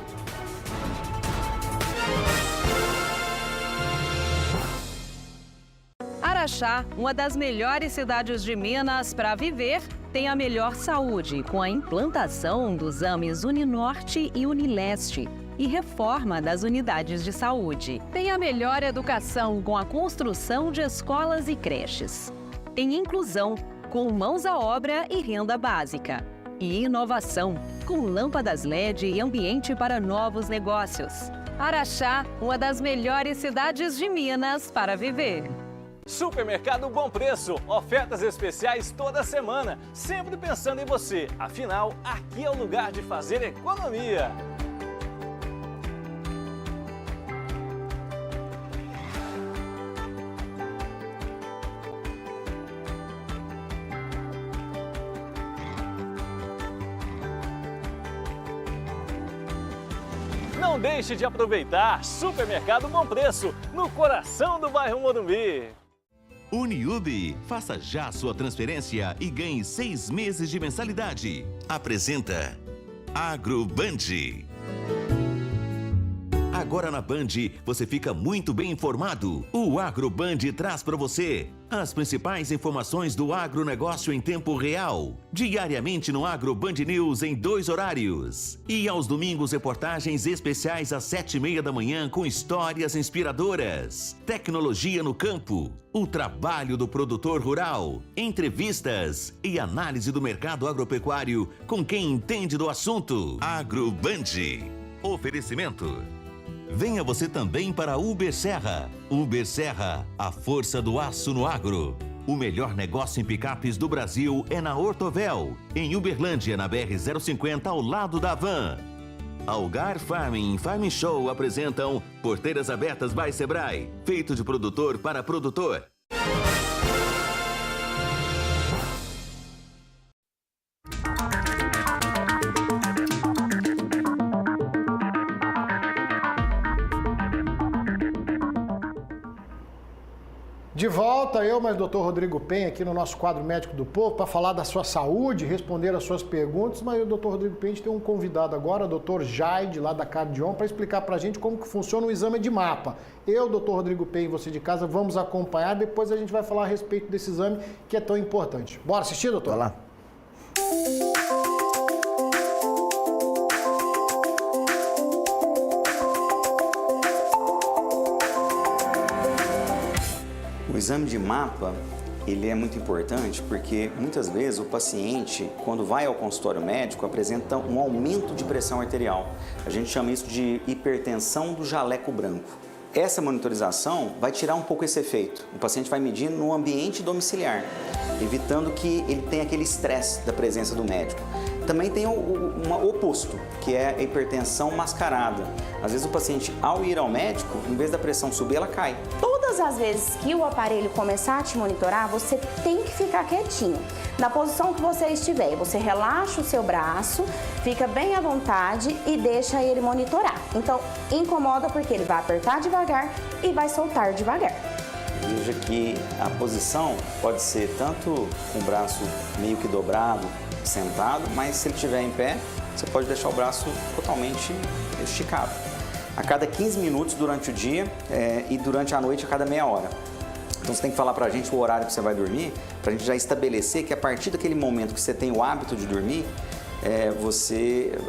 Araxá, uma das melhores cidades de Minas para viver, tem a melhor saúde com a implantação dos AMES Uninorte e Unileste e reforma das unidades de saúde. Tem a melhor educação com a construção de escolas e creches. Tem inclusão com mãos à obra e renda básica. E inovação com lâmpadas LED e ambiente para novos negócios. Araxá, uma das melhores cidades de Minas para viver. Supermercado Bom Preço, ofertas especiais toda semana, sempre pensando em você. Afinal, aqui é o lugar de fazer economia. Não deixe de aproveitar Supermercado Bom Preço, no coração do bairro Morumbi. Uniub, faça já a sua transferência e ganhe 6 meses de mensalidade. Apresenta AgroBand. Agora na Band, você fica muito bem informado. O AgroBand traz para você as principais informações do agronegócio em tempo real. Diariamente no AgroBand News em 2 horários. E aos domingos, reportagens especiais às 7h30 da manhã com histórias inspiradoras. Tecnologia no campo, o trabalho do produtor rural, entrevistas e análise do mercado agropecuário com quem entende do assunto. AgroBand. Oferecimento. Venha você também para Uber Serra. Uber Serra, a força do aço no agro. O melhor negócio em picapes do Brasil é na Ortovel, em Uberlândia, na BR-050, ao lado da Van. Algar Farming e Farm Show apresentam Porteiras Abertas by Sebrae, feito de produtor para produtor. De volta, eu, mas o Dr. Rodrigo Penha, aqui no nosso quadro Médico do Povo, para falar da sua saúde, responder as suas perguntas, mas o Dr. Rodrigo Penha, a gente tem um convidado agora, o Dr. Jaide, lá da Cardion, para explicar para a gente como que funciona o exame de mapa. Eu, Dr. Rodrigo Penha e você de casa, vamos acompanhar, depois a gente vai falar a respeito desse exame que é tão importante. Bora assistir, doutor? Vai lá. O exame de mapa, ele é muito importante porque muitas vezes o paciente, quando vai ao consultório médico, apresenta um aumento de pressão arterial. A gente chama isso de hipertensão do jaleco branco. Essa monitorização vai tirar um pouco esse efeito. O paciente vai medir no ambiente domiciliar, evitando que ele tenha aquele estresse da presença do médico. Também tem o oposto, que é a hipertensão mascarada. Às vezes o paciente, ao ir ao médico, em vez da pressão subir, ela cai. Todas as vezes que o aparelho começar a te monitorar, você tem que ficar quietinho. Na posição que você estiver, você relaxa o seu braço, fica bem à vontade e deixa ele monitorar. Então, incomoda porque ele vai apertar devagar e vai soltar devagar. Veja que a posição pode ser tanto com o braço meio que dobrado, sentado, mas se ele estiver em pé, você pode deixar o braço totalmente esticado. A cada 15 minutos durante o dia e durante a noite a cada meia hora. Então você tem que falar pra gente o horário que você vai dormir, pra gente já estabelecer que a partir daquele momento que você tem o hábito de dormir,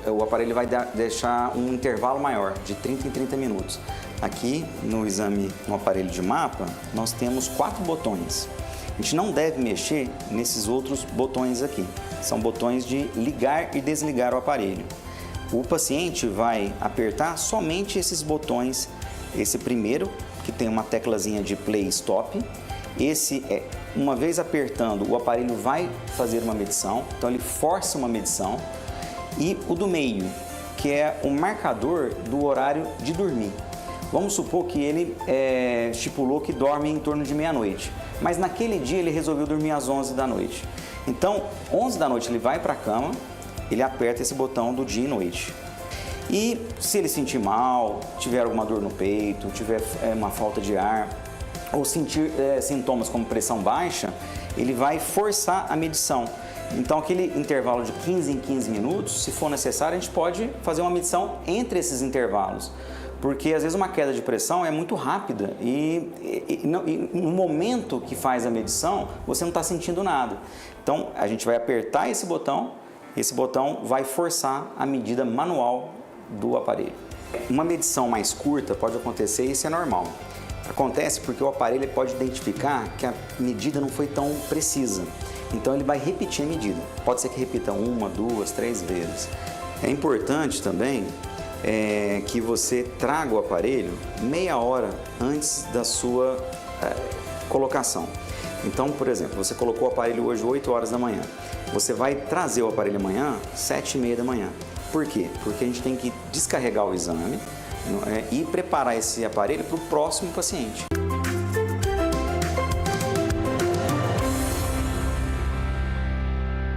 o aparelho vai deixar um intervalo maior, de 30 em 30 minutos. Aqui no exame, no aparelho de mapa, nós temos 4 botões. A gente não deve mexer nesses outros botões aqui. São botões de ligar e desligar o aparelho. O paciente vai apertar somente esses botões. Esse primeiro, que tem uma teclazinha de play stop. Esse uma vez apertando, o aparelho vai fazer uma medição. Então ele força uma medição. E o do meio, que é o marcador do horário de dormir. Vamos supor que ele estipulou que dorme em torno de meia-noite, mas naquele dia ele resolveu dormir às 11 da noite. Então, 11 da noite ele vai para a cama, ele aperta esse botão do dia e noite. E se ele sentir mal, tiver alguma dor no peito, tiver uma falta de ar, ou sentir sintomas como pressão baixa, ele vai forçar a medição. Então, aquele intervalo de 15 em 15 minutos, se for necessário, a gente pode fazer uma medição entre esses intervalos. Porque às vezes uma queda de pressão é muito rápida e no momento que faz a medição, você não está sentindo nada. Então, a gente vai apertar esse botão vai forçar a medida manual do aparelho. Uma medição mais curta pode acontecer e isso é normal. Acontece porque o aparelho pode identificar que a medida não foi tão precisa. Então, ele vai repetir a medida. Pode ser que repita 1, 2, 3 vezes. É importante também que você traga o aparelho meia hora antes da sua colocação. Então, por exemplo, você colocou o aparelho hoje 8 horas da manhã. Você vai trazer o aparelho amanhã 7h30 da manhã. Por quê? Porque a gente tem que descarregar o exame e preparar esse aparelho para o próximo paciente.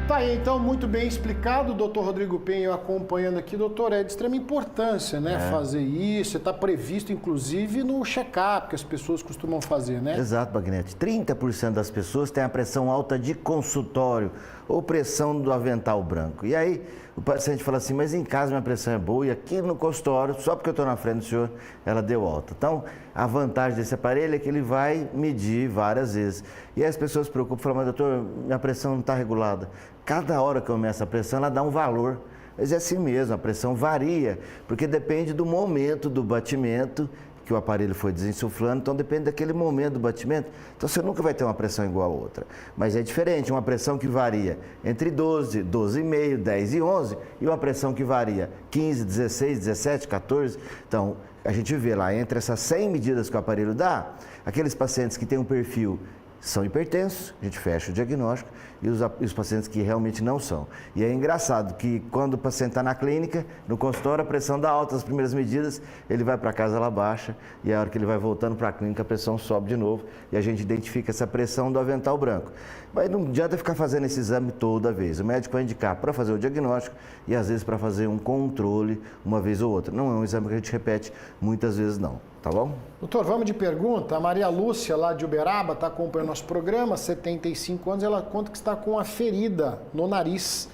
Tá aí, então, muito bem explicado, o doutor Rodrigo Penho acompanhando aqui. Doutor, é de extrema importância, né, fazer isso. Está previsto, inclusive, no check-up que as pessoas costumam fazer, né? Exato, Bagnete. 30% das pessoas têm a pressão alta de consultório ou pressão do avental branco. E aí, o paciente fala assim, mas em casa minha pressão é boa e aqui no consultório, só porque eu estou na frente do senhor, ela deu alta. Então, a vantagem desse aparelho é que ele vai medir várias vezes. E aí as pessoas se preocupam, falam, mas doutor, minha pressão não está regulada. Cada hora que começa a pressão, ela dá um valor. Mas é assim mesmo, a pressão varia, porque depende do momento do batimento que o aparelho foi desinsuflando, então depende daquele momento do batimento. Então você nunca vai ter uma pressão igual a outra. Mas é diferente, uma pressão que varia entre 12, 12,5, 10 e 11, e uma pressão que varia 15, 16, 17, 14. Então, a gente vê lá, entre essas 100 medidas que o aparelho dá, aqueles pacientes que têm um perfil são hipertensos, a gente fecha o diagnóstico, e os pacientes que realmente não são. E é engraçado que quando o paciente está na clínica, no consultório, a pressão dá alta, as primeiras medidas, ele vai para casa, ela baixa, e a hora que ele vai voltando para a clínica, a pressão sobe de novo, e a gente identifica essa pressão do avental branco. Mas não adianta ficar fazendo esse exame toda vez. O médico vai indicar para fazer o diagnóstico e às vezes para fazer um controle uma vez ou outra. Não é um exame que a gente repete muitas vezes não, tá bom? Doutor, vamos de pergunta. A Maria Lúcia, lá de Uberaba, está acompanhando nosso programa, 75 anos, ela conta que está com uma ferida no nariz.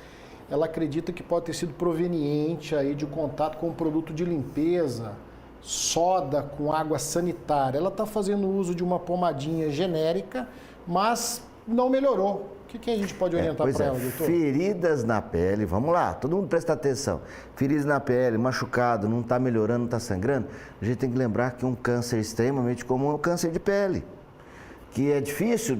Ela acredita que pode ter sido proveniente aí de contato com um produto de limpeza, soda com água sanitária. Ela está fazendo uso de uma pomadinha genérica, mas não melhorou. O que a gente pode orientar para ela, doutor? Feridas na pele, vamos lá, todo mundo presta atenção. Feridas na pele, machucado, não está melhorando, não está sangrando. A gente tem que lembrar que um câncer extremamente comum é o câncer de pele. Que é difícil,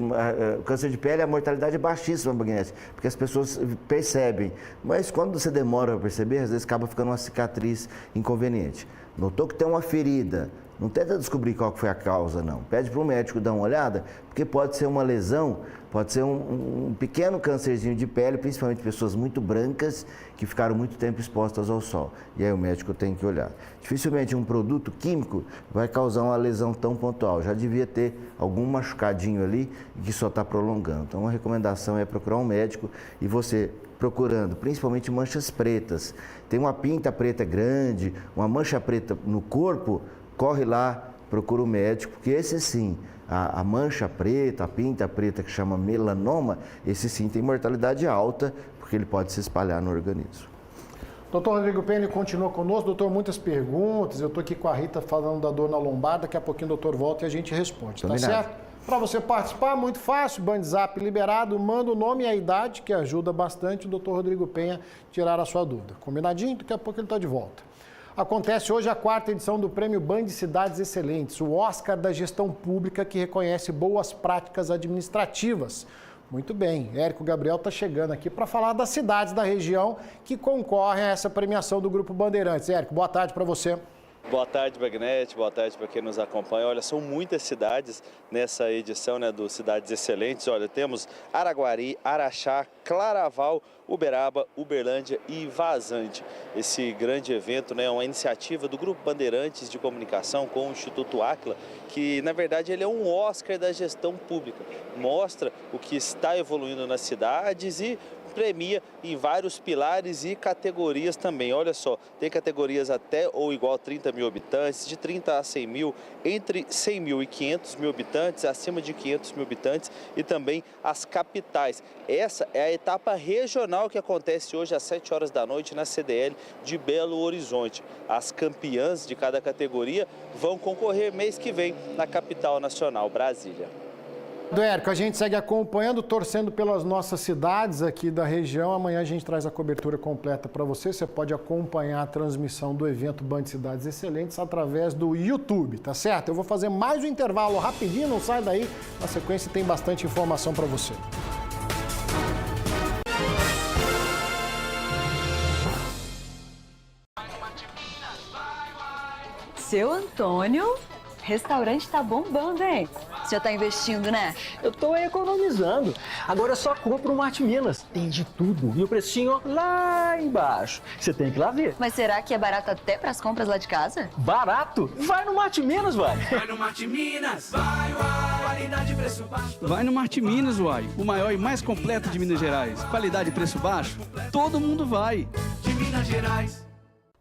o câncer de pele, a mortalidade é baixíssima, Bagnete, porque as pessoas percebem. Mas quando você demora para perceber, às vezes acaba ficando uma cicatriz inconveniente. Notou que tem uma ferida, Não tenta descobrir qual que foi a causa, não. Pede para o médico dar uma olhada, porque pode ser uma lesão, pode ser um pequeno câncerzinho de pele, principalmente pessoas muito brancas que ficaram muito tempo expostas ao sol. E aí o médico tem que olhar. Dificilmente um produto químico vai causar uma lesão tão pontual. Já devia ter algum machucadinho ali que só está prolongando. Então a recomendação é procurar um médico e você procurando, principalmente manchas pretas. Tem uma pinta preta grande, uma mancha preta no corpo, corre lá, procura o médico, porque esse sim, a mancha preta, a pinta preta que chama melanoma, esse sim tem mortalidade alta, porque ele pode se espalhar no organismo. Doutor Rodrigo Penha continua conosco. Doutor, muitas perguntas. Eu estou aqui com a Rita falando da dor na lombar. Daqui a pouquinho o doutor volta e a gente responde, tá certo? Para você participar, muito fácil, Bandzap liberado, manda o nome e a idade, que ajuda bastante o doutor Rodrigo Penha tirar a sua dúvida. Combinadinho? Daqui a pouco ele está de volta. Acontece hoje a 4ª edição do Prêmio Band Cidades Excelentes, o Oscar da gestão pública que reconhece boas práticas administrativas. Muito bem, Érico Gabriel está chegando aqui para falar das cidades da região que concorrem a essa premiação do Grupo Bandeirantes. Érico, boa tarde para você. Boa tarde, Bagnete. Boa tarde para quem nos acompanha. Olha, são muitas cidades nessa edição, né, do Cidades Excelentes. Olha, temos Araguari, Araxá, Claraval, Uberaba, Uberlândia e Vazante. Esse grande evento, né, é uma iniciativa do Grupo Bandeirantes de Comunicação com o Instituto Áquila, que na verdade ele é um Oscar da gestão pública. Mostra o que está evoluindo nas cidades e premia em vários pilares e categorias também. Olha só, tem categorias até ou igual a 30 mil habitantes, de 30 a 100 mil, entre 100 mil e 500 mil habitantes, acima de 500 mil habitantes e também as capitais. Essa é a etapa regional que acontece hoje às 7 horas da noite na CDL de Belo Horizonte. As campeãs de cada categoria vão concorrer mês que vem na capital nacional, Brasília. Érico, a gente segue acompanhando, torcendo pelas nossas cidades aqui da região. Amanhã a gente traz a cobertura completa para você. Você pode acompanhar a transmissão do evento Band Cidades Excelentes através do YouTube, tá certo? Eu vou fazer mais um intervalo rapidinho, não sai daí. Na sequência tem bastante informação para você. Seu Antônio, restaurante tá bombando, hein? Você já tá investindo, né? Eu tô economizando. Agora eu só compro no Marte Minas. Tem de tudo. E o precinho lá embaixo. Você tem que ir lá ver. Mas será que é barato até pras compras lá de casa? Barato? Vai no Marte Minas, vai. Vai no Marte Minas, vai, qualidade e preço baixo. Vai no Marte Minas, uai. O maior e mais completo de Minas Gerais. Qualidade e preço baixo? Todo mundo vai. De Minas Gerais.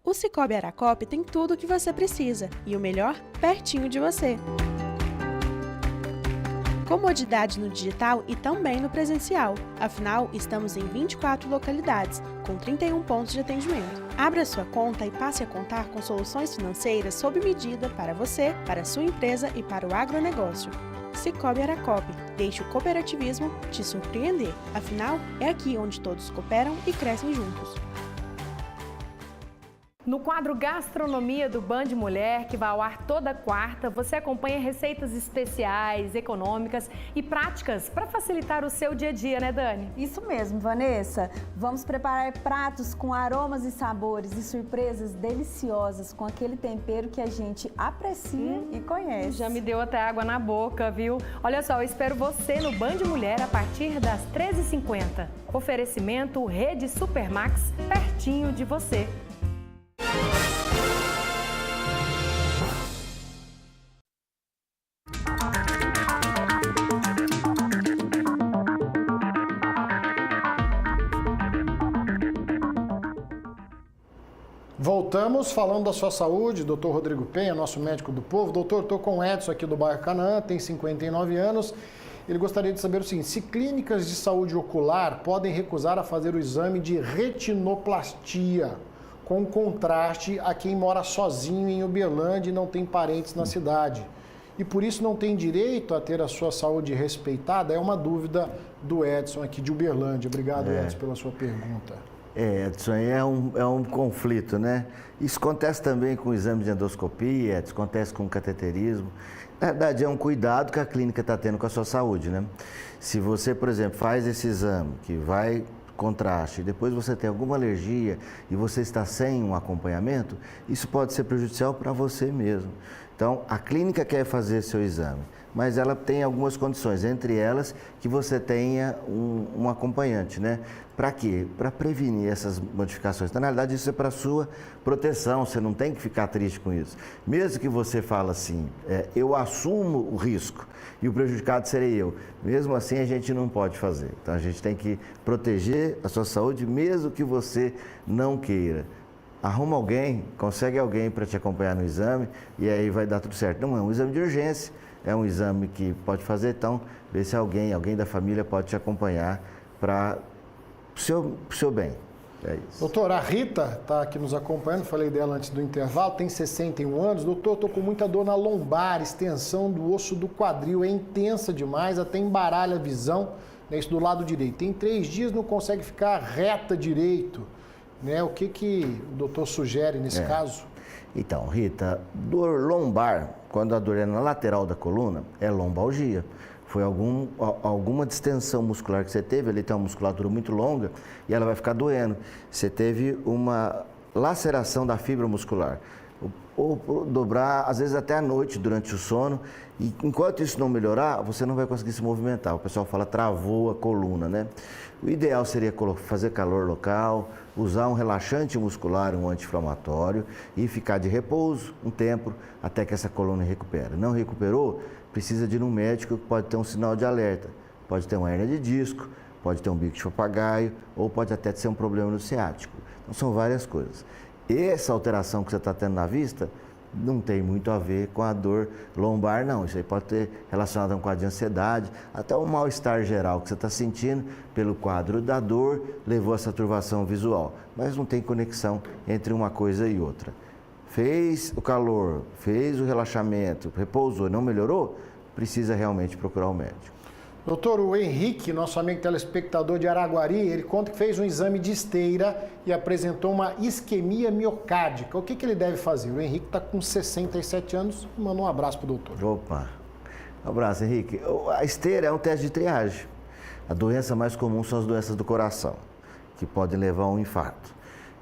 O Cicobi Aracop tem tudo o que você precisa e o melhor, pertinho de você. Comodidade no digital e também no presencial. Afinal, estamos em 24 localidades, com 31 pontos de atendimento. Abra sua conta e passe a contar com soluções financeiras sob medida para você, para a sua empresa e para o agronegócio. Cicobi Aracop. Deixe o cooperativismo te surpreender. Afinal, é aqui onde todos cooperam e crescem juntos. No quadro Gastronomia do Band Mulher, que vai ao ar toda quarta, você acompanha receitas especiais, econômicas e práticas para facilitar o seu dia a dia, né, Dani? Isso mesmo, Vanessa. Vamos preparar pratos com aromas e sabores e surpresas deliciosas com aquele tempero que a gente aprecia e conhece. Já me deu até água na boca, viu? Olha só, eu espero você no Band Mulher a partir das 13h50. Oferecimento Rede Supermax, pertinho de você. Voltamos falando da sua saúde, doutor Rodrigo Penha, nosso médico do povo. Doutor, estou com o Edson aqui do bairro Canaã, tem 59 anos. Ele gostaria de saber o seguinte: se clínicas de saúde ocular podem recusar a fazer o exame de retinoplastia com contraste a quem mora sozinho em Uberlândia e não tem parentes na cidade, e por isso não tem direito a ter a sua saúde respeitada? É uma dúvida do Edson aqui de Uberlândia. Obrigado, Edson, pela sua pergunta. Edson, é um conflito, né? Isso acontece também com o exame de endoscopia, Edson, acontece com o cateterismo. Na verdade, é um cuidado que a clínica está tendo com a sua saúde, né? Se você, por exemplo, faz esse exame que vai contraste, e depois você tem alguma alergia e você está sem um acompanhamento, isso pode ser prejudicial para você mesmo. Então, a clínica quer fazer seu exame, mas ela tem algumas condições, entre elas que você tenha um acompanhante, né? Para quê? Para prevenir essas modificações. Então, na realidade, isso é para a sua proteção, você não tem que ficar triste com isso. Mesmo que você fale assim, eu assumo o risco e o prejudicado serei eu, mesmo assim a gente não pode fazer. Então, a gente tem que proteger a sua saúde, mesmo que você não queira. Arruma alguém, consegue alguém para te acompanhar no exame e aí vai dar tudo certo. Não é um exame de urgência, é um exame que pode fazer, então vê se alguém da família pode te acompanhar para o seu bem. É isso. Doutor, a Rita está aqui nos acompanhando, falei dela antes do intervalo, tem 61 anos. Doutor, estou com muita dor na lombar, extensão do osso do quadril, é intensa demais, até embaralha a visão, né, isso do lado direito. Tem 3 dias, não consegue ficar reta direito. Né? O que o doutor sugere nesse caso? Então, Rita, dor lombar, quando a dor é na lateral da coluna, é lombalgia. Foi alguma distensão muscular que você teve, ali tem uma musculatura muito longa e ela vai ficar doendo. Você teve uma laceração da fibra muscular. Ou dobrar, às vezes até à noite, durante o sono. E enquanto isso não melhorar, você não vai conseguir se movimentar. O pessoal fala travou a coluna, né? O ideal seria fazer calor local, usar um relaxante muscular, um anti-inflamatório e ficar de repouso um tempo até que essa coluna recupere. Não recuperou, precisa de ir num médico que pode ter um sinal de alerta. Pode ter uma hérnia de disco, pode ter um bico de papagaio ou pode até ser um problema no ciático. Então são várias coisas. Essa alteração que você está tendo na vista não tem muito a ver com a dor lombar, não. Isso aí pode ter relacionado a um quadro de ansiedade, até um mal-estar geral que você está sentindo pelo quadro da dor, levou a essa turvação visual. Mas não tem conexão entre uma coisa e outra. Fez o calor, fez o relaxamento, repousou, não melhorou, precisa realmente procurar o médico. Doutor, o Henrique, nosso amigo telespectador de Araguari, ele conta que fez um exame de esteira e apresentou uma isquemia miocárdica. O que ele deve fazer? O Henrique está com 67 anos, manda um abraço para o doutor. Opa, um abraço, Henrique. A esteira é um teste de triagem. A doença mais comum são as doenças do coração, que podem levar a um infarto.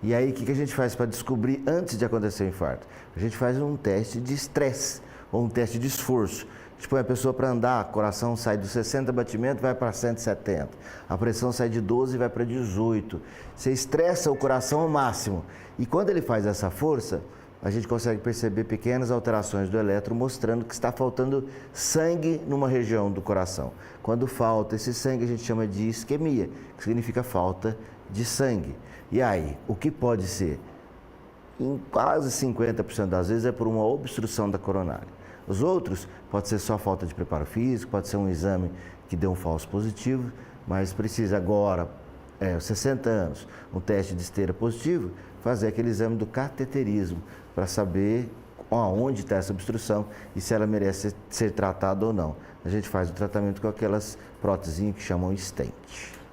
E aí, o que a gente faz para descobrir antes de acontecer o infarto? A gente faz um teste de estresse ou um teste de esforço. A gente põe a pessoa para andar, o coração sai dos 60 batimentos, vai para 170. A pressão sai de 12 e vai para 18. Você estressa o coração ao máximo. E quando ele faz essa força, a gente consegue perceber pequenas alterações do eletro, mostrando que está faltando sangue numa região do coração. Quando falta esse sangue, a gente chama de isquemia, que significa falta de sangue. E aí, o que pode ser? Em quase 50% das vezes é por uma obstrução da coronária. Os outros, pode ser só falta de preparo físico, pode ser um exame que deu um falso positivo, mas precisa agora, 60 anos, um teste de esteira positivo, fazer aquele exame do cateterismo, para saber onde está essa obstrução e se ela merece ser tratada ou não. A gente faz o tratamento com aquelas próteses que chamam stent.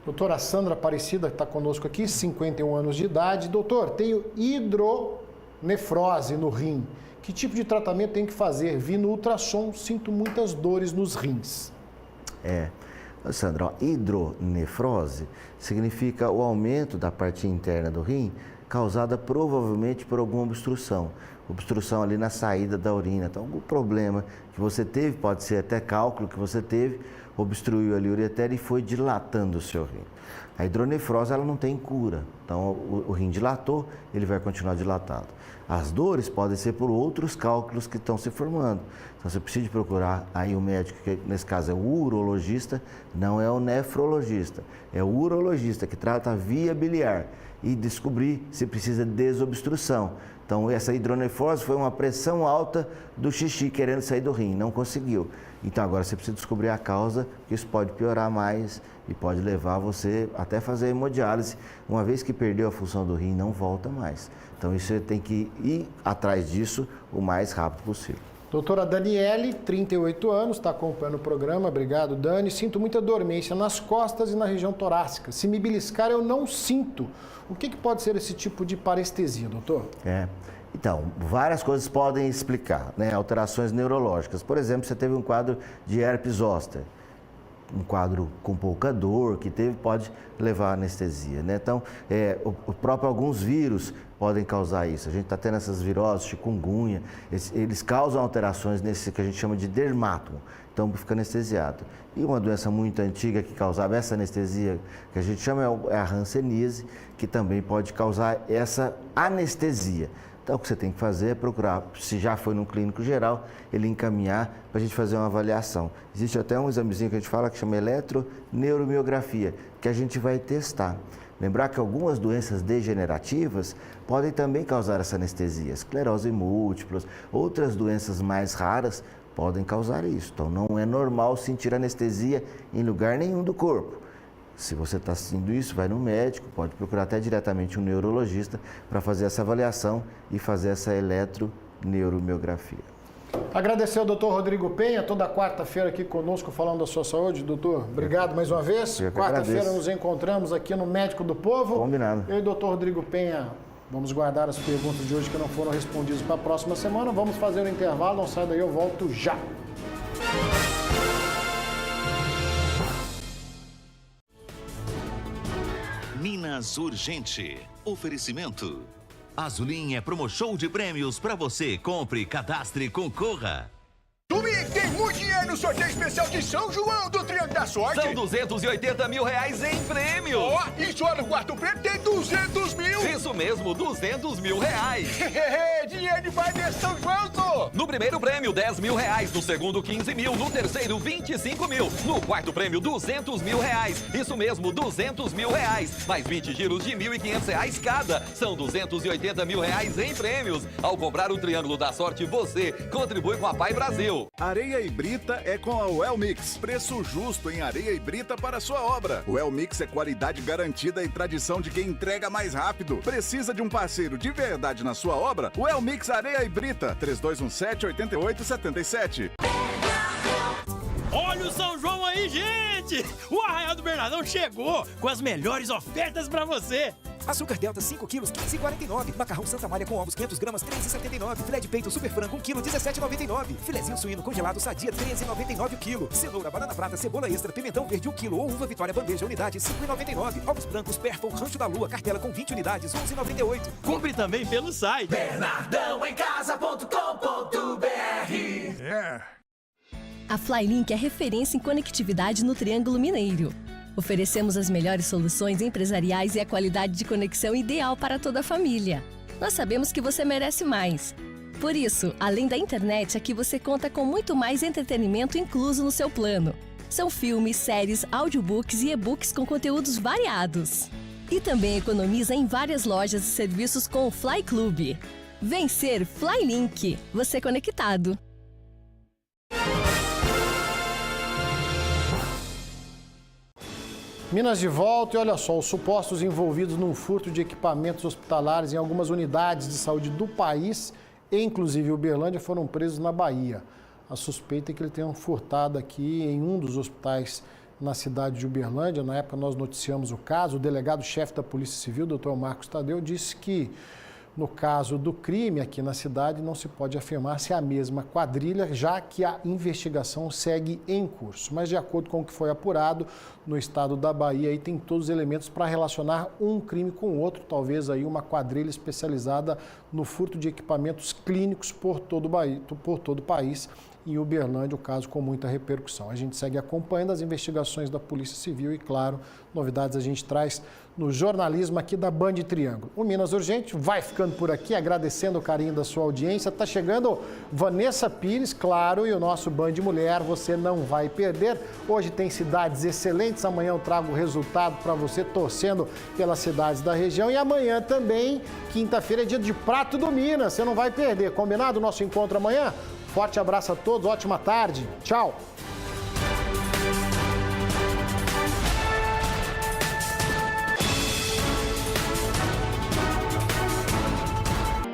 Doutora Sandra Aparecida, que está conosco aqui, 51 anos de idade. Doutor, tenho hidronefrose no rim. Que tipo de tratamento tem que fazer? Vi no ultrassom, sinto muitas dores nos rins. Sandra, hidronefrose significa o aumento da parte interna do rim causada provavelmente por alguma obstrução. Obstrução ali na saída da urina. Então, algum problema que você teve, pode ser até cálculo que você teve, obstruiu ali a ureter e foi dilatando o seu rim. A hidronefrose, ela não tem cura. Então, o rim dilatou, ele vai continuar dilatado. As dores podem ser por outros cálculos que estão se formando. Então, você precisa procurar aí o médico, que nesse caso é o urologista, não é o nefrologista. É o urologista que trata a via biliar e descobrir se precisa de desobstrução. Então, essa hidronefrose foi uma pressão alta do xixi querendo sair do rim, não conseguiu. Então, agora você precisa descobrir a causa, que isso pode piorar mais e pode levar você até fazer hemodiálise. Uma vez que perdeu a função do rim, não volta mais. Então, isso você tem que ir atrás disso o mais rápido possível. Doutora Daniele, 38 anos, está acompanhando o programa. Obrigado, Dani. Sinto muita dormência nas costas e na região torácica. Se me beliscar, eu não sinto. O que pode ser esse tipo de parestesia, doutor? Então, várias coisas podem explicar, né? Alterações neurológicas. Por exemplo, você teve um quadro de herpes zoster. um quadro com pouca dor que teve, pode levar à anestesia, né? Então, alguns vírus podem causar isso. A gente está tendo essas viroses, chikungunya, eles causam alterações nesse que a gente chama de dermato, então fica anestesiado. E uma doença muito antiga que causava essa anestesia, que a gente chama é a hanseníase, que também pode causar essa anestesia. Então, o que você tem que fazer é procurar, se já foi no clínico geral, ele encaminhar para a gente fazer uma avaliação. Existe até um examezinho que a gente fala que chama eletroneuromiografia, que a gente vai testar. Lembrar que algumas doenças degenerativas podem também causar essa anestesia, esclerose múltipla, outras doenças mais raras podem causar isso. Então, não é normal sentir anestesia em lugar nenhum do corpo. Se você está sentindo isso, vai no médico, pode procurar até diretamente um neurologista para fazer essa avaliação e fazer essa eletroneuromiografia. Agradecer ao doutor Rodrigo Penha, toda quarta-feira aqui conosco falando da sua saúde. Doutor, obrigado mais uma vez. Quarta-feira nos encontramos aqui no Médico do Povo. Combinado. Eu e o doutor Rodrigo Penha vamos guardar as perguntas de hoje que não foram respondidas para a próxima semana. Vamos fazer um intervalo, não sai daí, eu volto já. Minas Urgente. Oferecimento. Azulim é promo show de prêmios para você. Compre, cadastre, concorra. Domingo tem muito dinheiro no sorteio especial de São João do Triângulo da Sorte. São 280 mil reais em prêmio. E só no quarto prêmio tem 200 mil. Isso mesmo, 200 mil reais. Dinheiro demais de São João, só. No primeiro prêmio, 10 mil reais. No segundo, 15 mil. No terceiro, 25 mil. No quarto prêmio, 200 mil reais. Isso mesmo, 200 mil reais. Mais 20 giros de 1.500 reais cada. São 280 mil reais em prêmios. Ao comprar o Triângulo da Sorte, você contribui com a Pai Brasil. Areia e brita é com a Well Mix. Preço justo em areia e brita para sua obra. Well Mix é qualidade garantida e tradição de quem entrega mais rápido. Precisa de um parceiro de verdade na sua obra? Well Mix Areia e Brita. 3217-8877. Olha o São João aí, gente! O Arraial do Bernardão chegou com as melhores ofertas pra você. Açúcar Delta 5 quilos, 15,49. Macarrão Santa Maria com ovos, 500 gramas, 3,79. Filé de peito Super Frango, 1 quilo, 17,99. Filezinho suíno congelado Sadia, 13,99 o quilo. Cenoura, banana prata, cebola extra, pimentão verde, 1 quilo. Ou uva Vitória bandeja, unidade, 5,99. Ovos brancos Perfon, Rancho da Lua, cartela com 20 unidades, 11,98. Compre também pelo site bernardãoemcasa.com.br. A Flylink é referência em conectividade no Triângulo Mineiro. Oferecemos as melhores soluções empresariais e a qualidade de conexão ideal para toda a família. Nós sabemos que você merece mais. Por isso, além da internet, aqui você conta com muito mais entretenimento incluso no seu plano. São filmes, séries, audiobooks e e-books com conteúdos variados. E também economiza em várias lojas e serviços com o Fly Club. Vem ser Flylink, você conectado. Minas de volta e olha só, os supostos envolvidos num furto de equipamentos hospitalares em algumas unidades de saúde do país, inclusive Uberlândia, foram presos na Bahia. A suspeita é que ele tenha furtado aqui em um dos hospitais na cidade de Uberlândia. Na época nós noticiamos o caso. O delegado-chefe da Polícia Civil, Dr. Marcos Tadeu, disse que no caso do crime aqui na cidade não se pode afirmar se é a mesma quadrilha, já que a investigação segue em curso. Mas de acordo com o que foi apurado, no estado da Bahia aí tem todos os elementos para relacionar um crime com o outro, talvez aí uma quadrilha especializada no furto de equipamentos clínicos por todo o país. Em Uberlândia, o caso com muita repercussão. A gente segue acompanhando as investigações da Polícia Civil e, claro, novidades a gente traz no jornalismo aqui da Band Triângulo. O Minas Urgente vai ficando por aqui, agradecendo o carinho da sua audiência. Está chegando Vanessa Pires, claro, e o nosso Band Mulher, você não vai perder. Hoje tem cidades excelentes, amanhã eu trago o resultado para você, torcendo pelas cidades da região. E amanhã também, quinta-feira, é dia de Prato do Minas, você não vai perder. Combinado o nosso encontro amanhã? Forte abraço a todos, ótima tarde, tchau!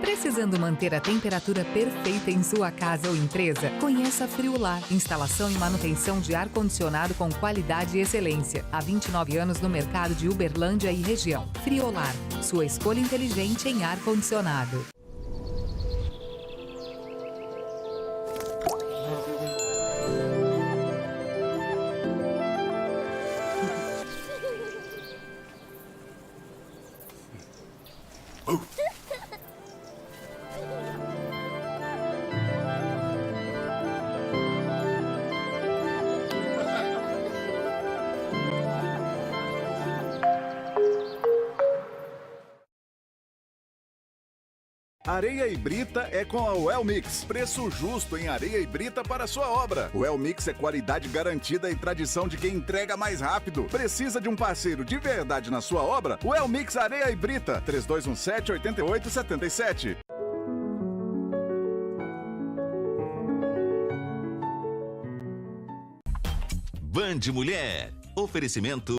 Precisando manter a temperatura perfeita em sua casa ou empresa? Conheça a Friolar, instalação e manutenção de ar-condicionado com qualidade e excelência. Há 29 anos no mercado de Uberlândia e região. Friolar, sua escolha inteligente em ar-condicionado. Areia e brita é com a Well Mix. Preço justo em areia e brita para sua obra. Well Mix é qualidade garantida e tradição de quem entrega mais rápido. Precisa de um parceiro de verdade na sua obra? Well Mix Areia e Brita. 3217-8877. Band Mulher. Oferecimento